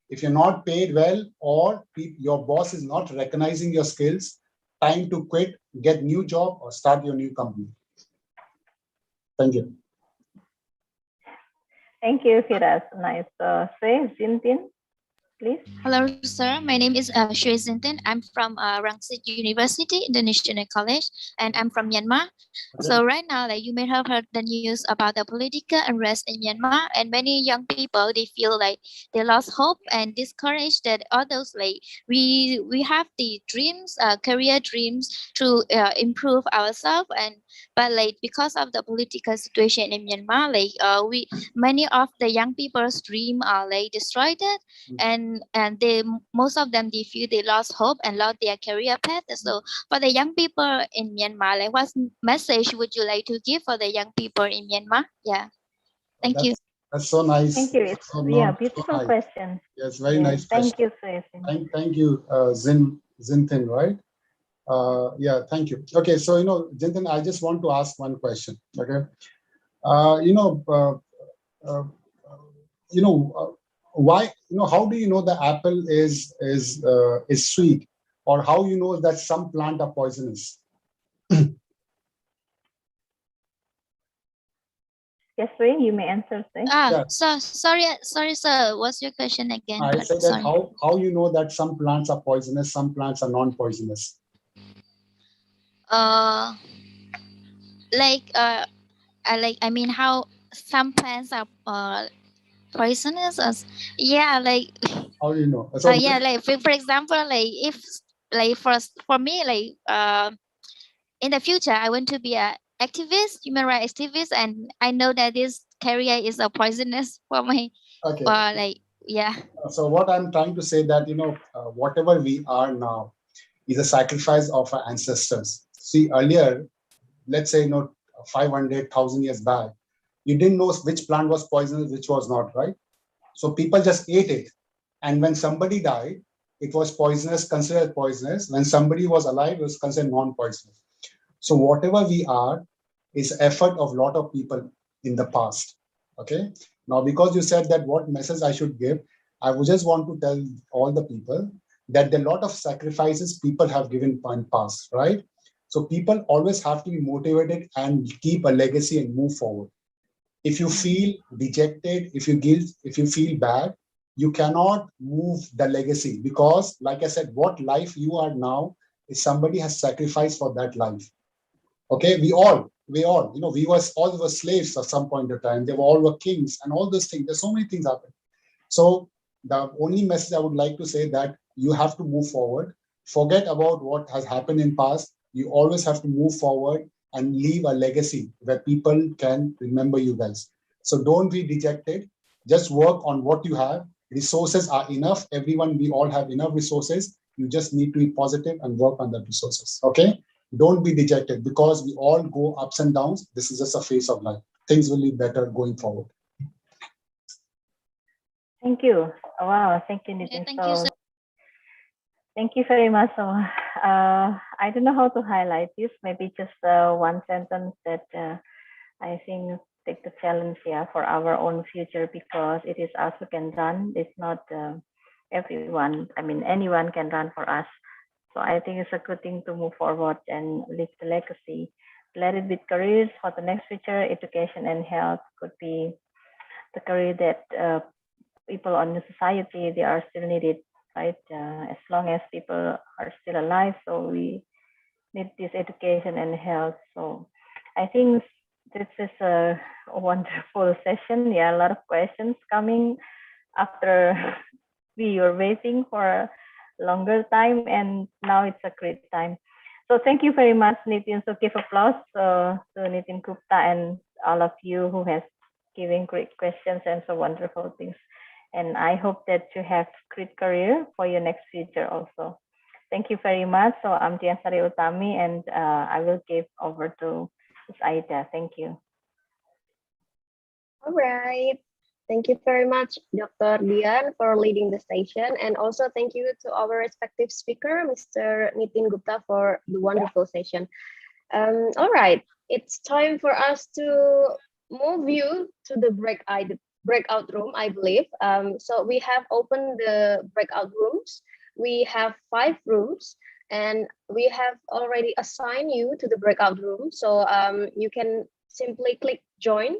Speaker 7: If you're not paid well or your boss is not recognizing your skills, time to quit, get new job or start your new company. Thank you.
Speaker 8: Thank you, Firas. Nice. Sway, Zintin, please.
Speaker 13: Hello, sir. My name is Shui Zintin. I'm from Rangsit University, International College, and I'm from Myanmar. Okay. So right now, you may have heard the news about the political unrest in Myanmar, and many young people, they feel like they lost hope and discouraged that others we have the dreams, career dreams to improve ourselves, but because of the political situation in Myanmar, many of the young people's dream are destroyed, and most of them, they feel they lost hope and lost their career path. So for the young people in Myanmar, what message would you like to give for the young people in Myanmar? Yeah, thank you.
Speaker 7: That's so nice.
Speaker 8: Thank you. It's beautiful
Speaker 7: so nice.
Speaker 8: Question.
Speaker 7: Yes, very nice.
Speaker 8: Thank
Speaker 7: question.
Speaker 8: you,
Speaker 7: Thank you, Zintin, right? Yeah, thank you. Okay, so Zintin, I just want to ask one question. Okay, why? How do you know the apple is sweet, or how you know that some plant are poisonous?
Speaker 8: Yes, Ray, you may answer.
Speaker 13: So sorry, sir. What's your question again?
Speaker 7: I said that how you know that some plants are poisonous, some plants are non-poisonous.
Speaker 13: I mean, how some plants are poisonous? Yeah,
Speaker 7: how do you know?
Speaker 13: So yeah, for example, if for me, in the future, I want to be an activist, human rights activist, and I know that this career is a poisonous for my.
Speaker 7: Okay.
Speaker 13: Yeah.
Speaker 7: So what I'm trying to say that whatever we are now is a sacrifice of our ancestors. See, earlier, let's say 500,000 years back, you didn't know which plant was poisonous, which was not, right? So people just ate it, and when somebody died, it was poisonous, considered poisonous. When somebody was alive, it was considered non-poisonous. So whatever we are is effort of a lot of people in the past. Okay. Now, because you said that what message I should give, I would just want to tell all the people that there are a lot of sacrifices people have given in past, right? So people always have to be motivated and keep a legacy and move forward. If you feel dejected, if you feel bad, you cannot move the legacy, because like I said, what life you are now is somebody has sacrificed for that life. Okay, we all, we all were slaves at some point of time. They were all were kings and all those things. There's so many things happen. So the only message I would like to say that you have to move forward. Forget about what has happened in past. You always have to move forward and leave a legacy where people can remember you guys. So don't be dejected. Just work on what you have. Resources are enough. Everyone, we all have enough resources. You just need to be positive and work on the resources. Okay? Don't be dejected, because we all go ups and downs. This is just a phase of life. Things will be better going forward.
Speaker 8: Thank you. Wow, thank you, Nitin.
Speaker 13: Thank you, sir.
Speaker 8: Thank you very much. So, I don't know how to highlight this. Maybe just one sentence that I think take the challenge, for our own future, because it is us who can run. It's not everyone. I mean, anyone can run for us. So I think it's a good thing to move forward and leave the legacy. Let it be careers for the next future. Education and health could be the career that people on the society, they are still needed, right? As long as people are still alive, so we need this education and health. So I think this is a wonderful session. Yeah, a lot of questions coming after we were waiting for a longer time, and now it's a great time. So thank you very much, Nitin. So give applause to Nitin Gupta and all of you who has given great questions and so wonderful things. And I hope that you have great career for your next future also. Thank you very much. So I'm Dian Sari Utami, and I will give over to Ms. Aida. Thank you.
Speaker 3: All right. Thank you very much, Dr. Dian, for leading the session. And also thank you to our respective speaker, Mr. Nitin Gupta, for the wonderful session. All right, it's time for us to move you to the breakout room, I believe. So we have opened the breakout rooms. We have 5 rooms, and we have already assigned you to the breakout room. So you can simply click join.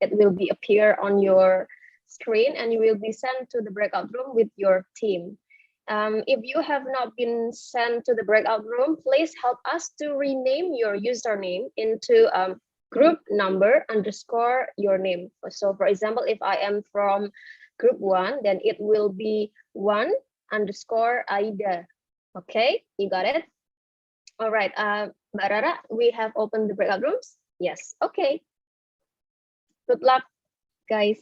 Speaker 3: It will be appear on your screen, and you will be sent to the breakout room with your team. If you have not been sent to the breakout room, please help us to rename your username into group number underscore your name. So for example, if I am from group 1, then it will be 1 underscore Aida. Okay, you got it? All right, Mbak Rara, we have opened the breakout rooms? Yes, okay. Good luck, guys.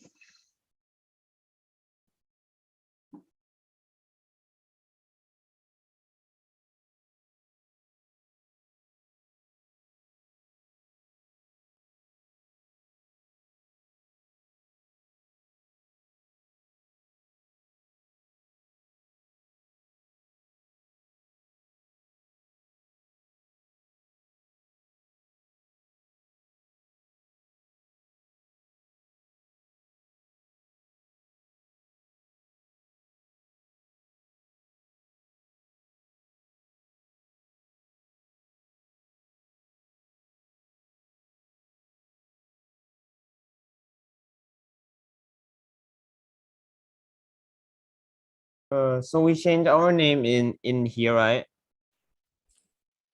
Speaker 2: So we change our name in here, right?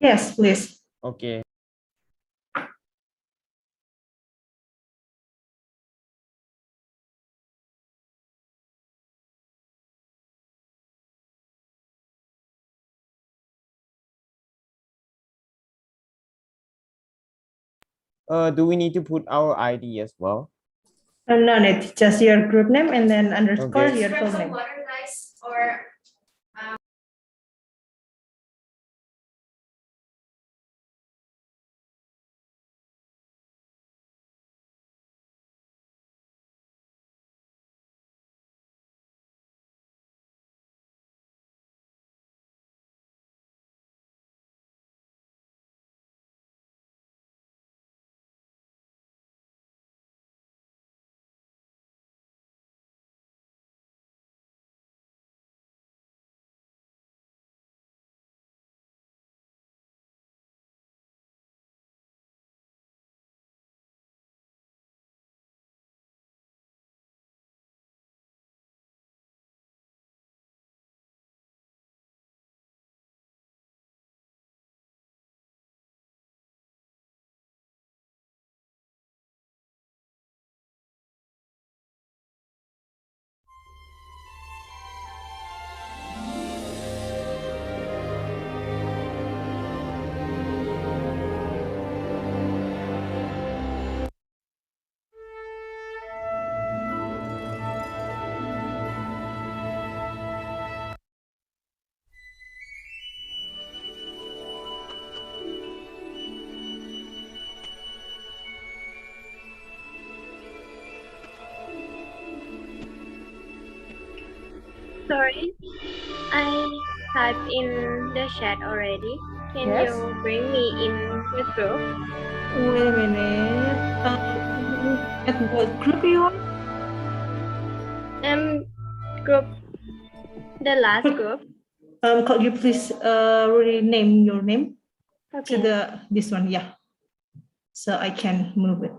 Speaker 15: Yes, please.
Speaker 2: Okay. Do we need to put our ID as well?
Speaker 15: No need, just your group name and then underscore
Speaker 2: Okay.
Speaker 15: your full name.
Speaker 9: Or
Speaker 16: sorry. I typed in the chat already. Can
Speaker 15: Yes.
Speaker 16: you bring me in the group?
Speaker 15: Wait a minute. At what group you are?
Speaker 16: Group, the last group.
Speaker 15: Could you please rename your name to
Speaker 16: Okay.
Speaker 15: this one? Yeah. So I can move it.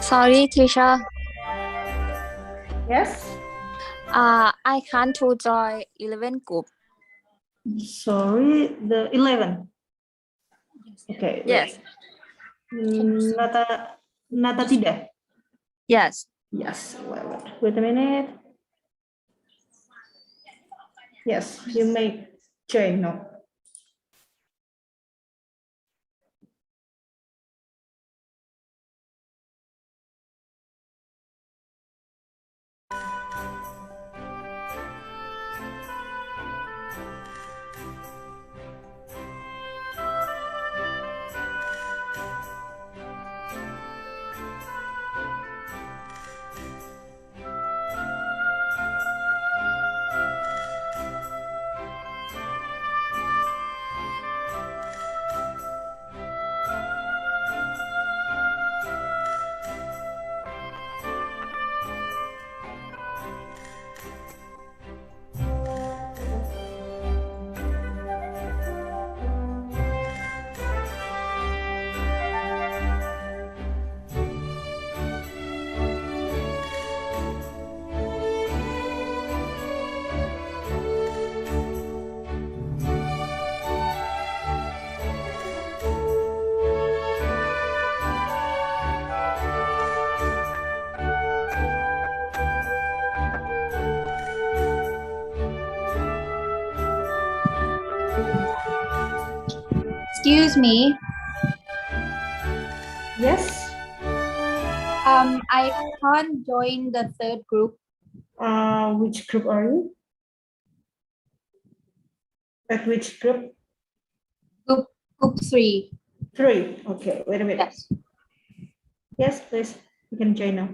Speaker 17: Sorry, teacher.
Speaker 15: Yes.
Speaker 17: I can't to join 11 group.
Speaker 15: Sorry, the 11. Okay.
Speaker 17: Yes.
Speaker 15: Nata tidak.
Speaker 17: Yes.
Speaker 15: Yes. Wait a minute. Yes, you may join now.
Speaker 6: Excuse me.
Speaker 15: Yes.
Speaker 6: I can't join the third group.
Speaker 15: Which group are you? At which group?
Speaker 6: Group 3.
Speaker 15: 3. Okay, wait a minute.
Speaker 6: Yes.
Speaker 15: Yes, please. You can join now.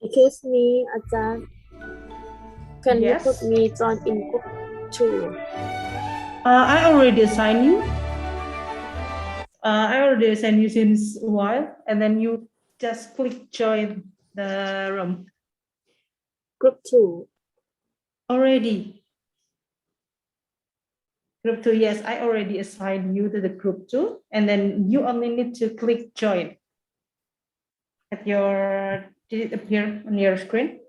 Speaker 18: Excuse me, Ajahn. Can you
Speaker 15: Yes.
Speaker 18: put me on in group 2?
Speaker 15: I already assigned you. I already assigned you since a while, and then you just click join the room.
Speaker 18: Group 2.
Speaker 15: Already. Group 2, yes, I already assigned you to the group 2, and then you only need to click join. Did it appear on your screen?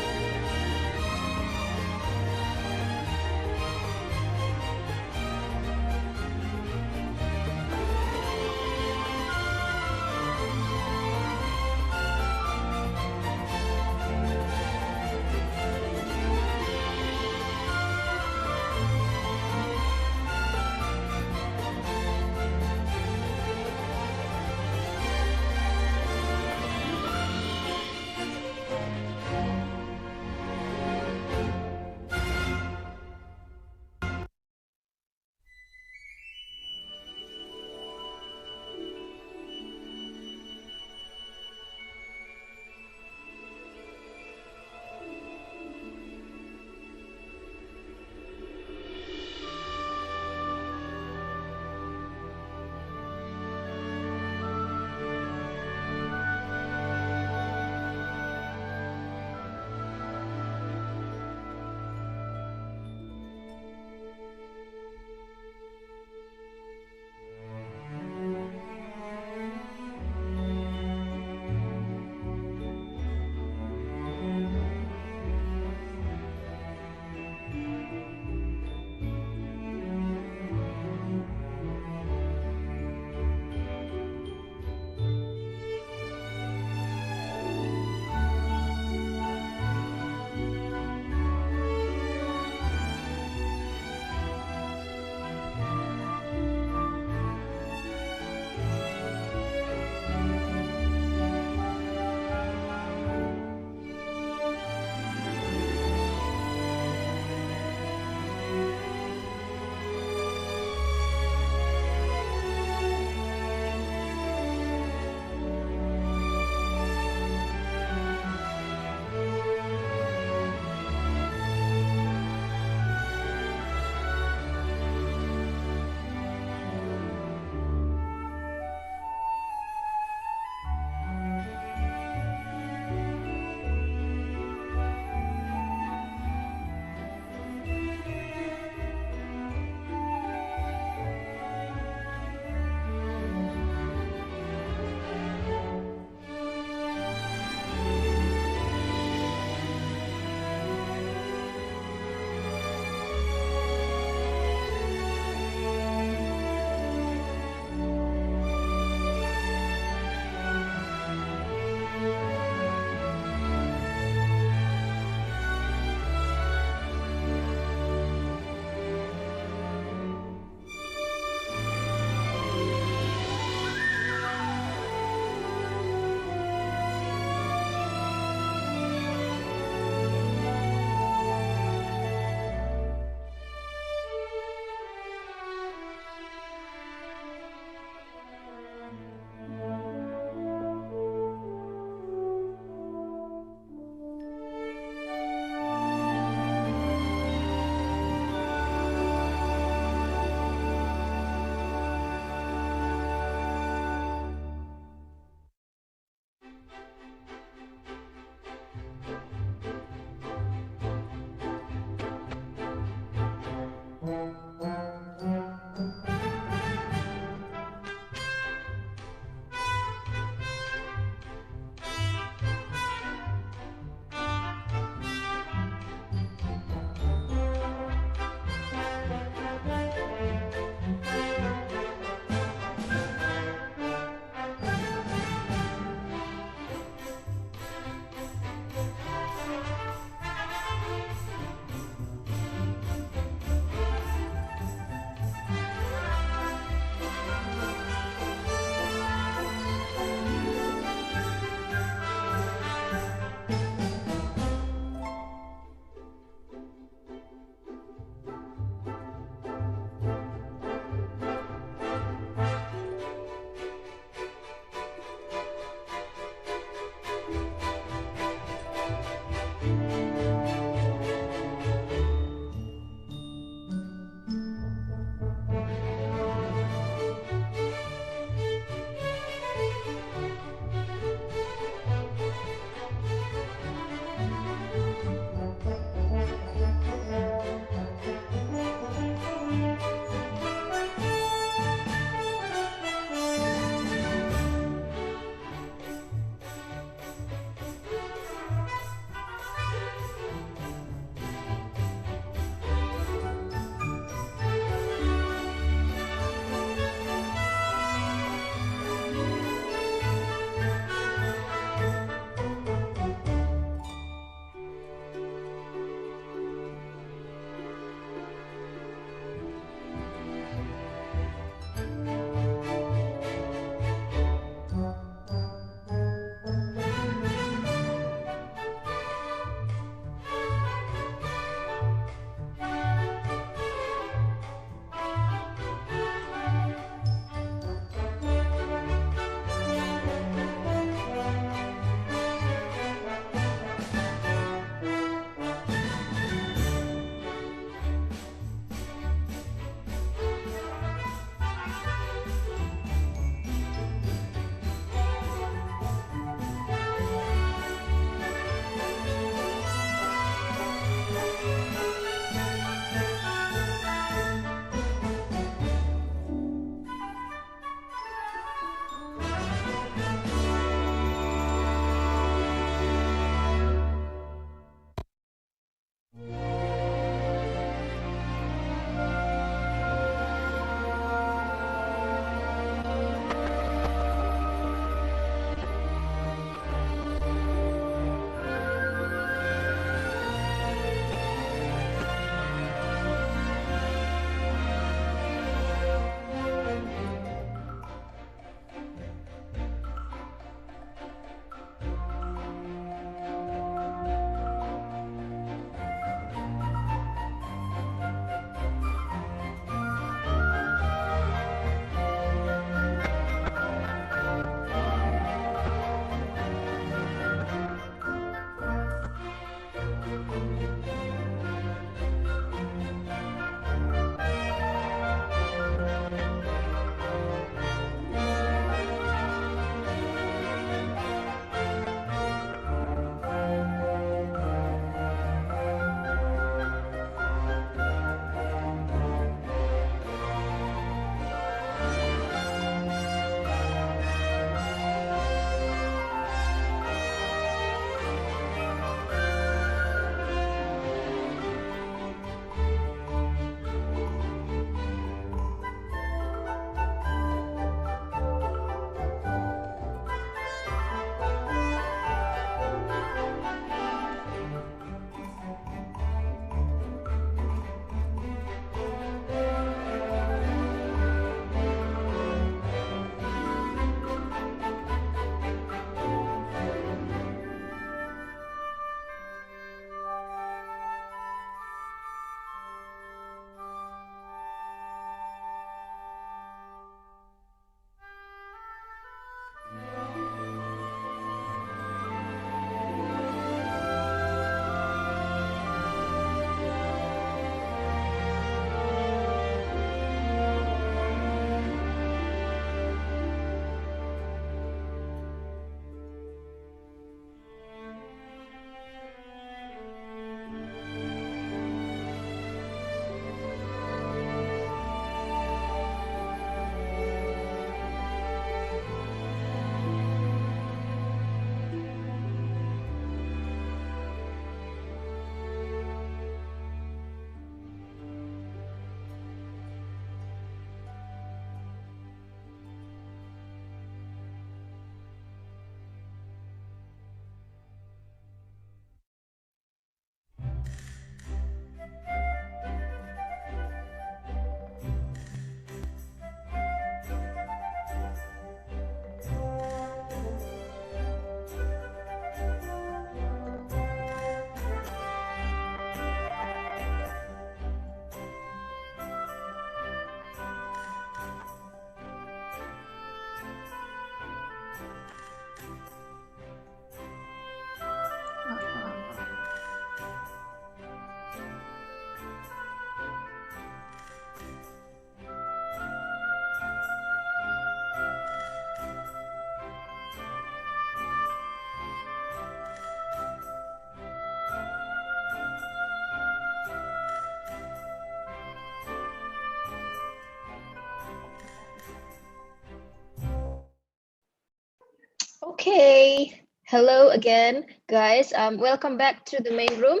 Speaker 3: Okay, hello again, guys. Welcome back to the main room.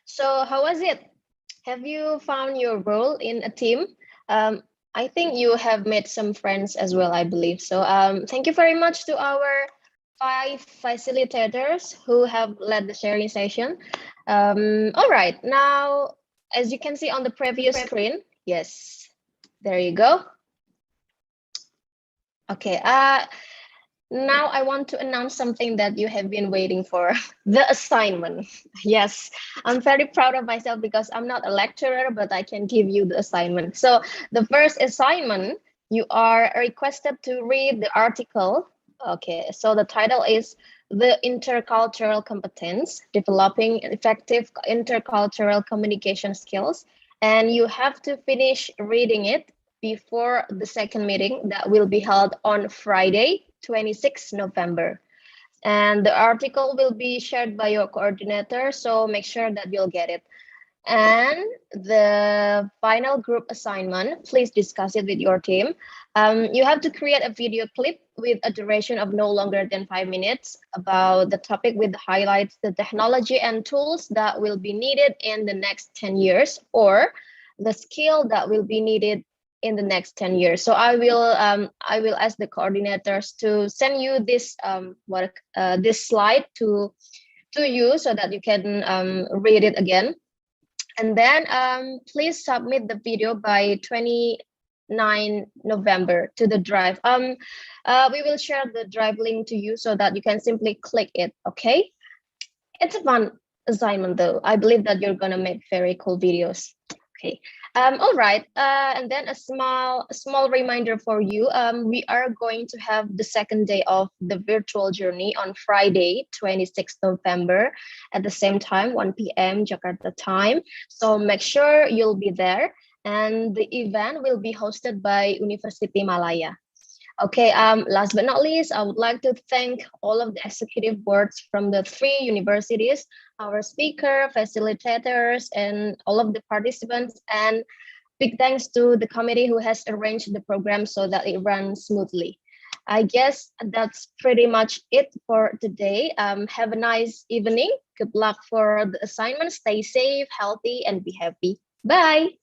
Speaker 3: So how was it? Have you found your role in a team? I think you have made some friends as well, I believe. So thank you very much to our 5 facilitators who have led the sharing session. All right, now, as you can see on the previous screen, yes, there you go. Okay, now I want to announce something that you have been waiting for, the assignment. Yes, I'm very proud of myself because I'm not a lecturer, but I can give you the assignment. So the first assignment, you are requested to read the article. Okay, so the title is The Intercultural Competence, Developing Effective Intercultural Communication Skills. And you have to finish reading it before the second meeting that will be held on Friday, 26 November. And the article will be shared by your coordinator, so make sure that you'll get it. And the final group assignment, please discuss it with your team. You have to create a video clip with a duration of no longer than 5 minutes about the topic with the highlights, the technology and tools that will be needed in the next 10 years, or the skill that will be needed in the next 10 years. So I will ask the coordinators to send you this this slide to you so that you can read it again. And then please submit the video by 29 November to the drive. We will share the drive link to you so that you can simply click it, okay? It's a fun assignment though. I believe that you're gonna make very cool videos. Okay, all right, and then a small reminder for you. We are going to have the second day of the virtual journey on Friday, 26th November at the same time, 1 p.m. Jakarta time. So make sure you'll be there. And the event will be hosted by University Malaya. Okay, last but not least, I would like to thank all of the executive boards from the 3 universities, our speaker, facilitators, and all of the participants. And big thanks to the committee who has arranged the program so that it runs smoothly. I guess that's pretty much it for today. Have a nice evening. Good luck for the assignment. Stay safe, healthy, and be happy. Bye.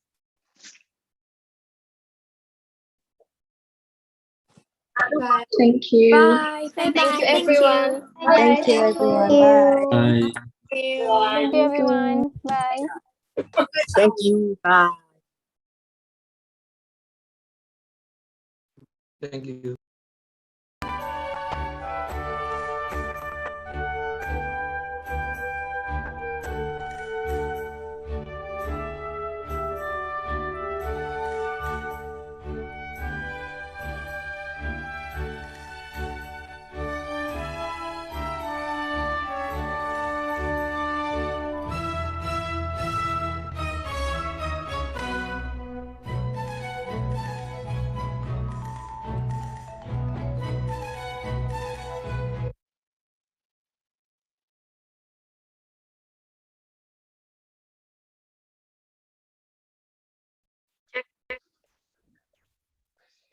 Speaker 16: Bye.
Speaker 3: Thank you.
Speaker 16: Bye.
Speaker 3: Thank
Speaker 16: Bye.
Speaker 3: you, everyone.
Speaker 12: Thank you, everyone. Bye.
Speaker 16: Thank you.
Speaker 17: Thank you, everyone. Bye.
Speaker 14: Thank you. Bye.
Speaker 10: Thank you.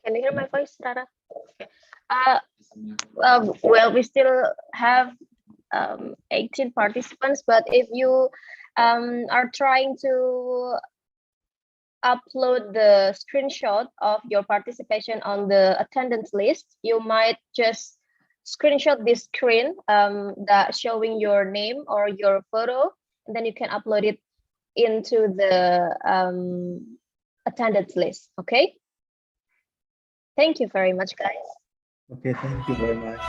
Speaker 3: Can you hear my voice, Rara? Well, we still have 18 participants, but if you are trying to upload the screenshot of your participation on the attendance list, you might just screenshot this screen that showing your name or your photo, and then you can upload it into the attendance list, okay? Thank you very much, guys.
Speaker 11: Okay, thank you very much.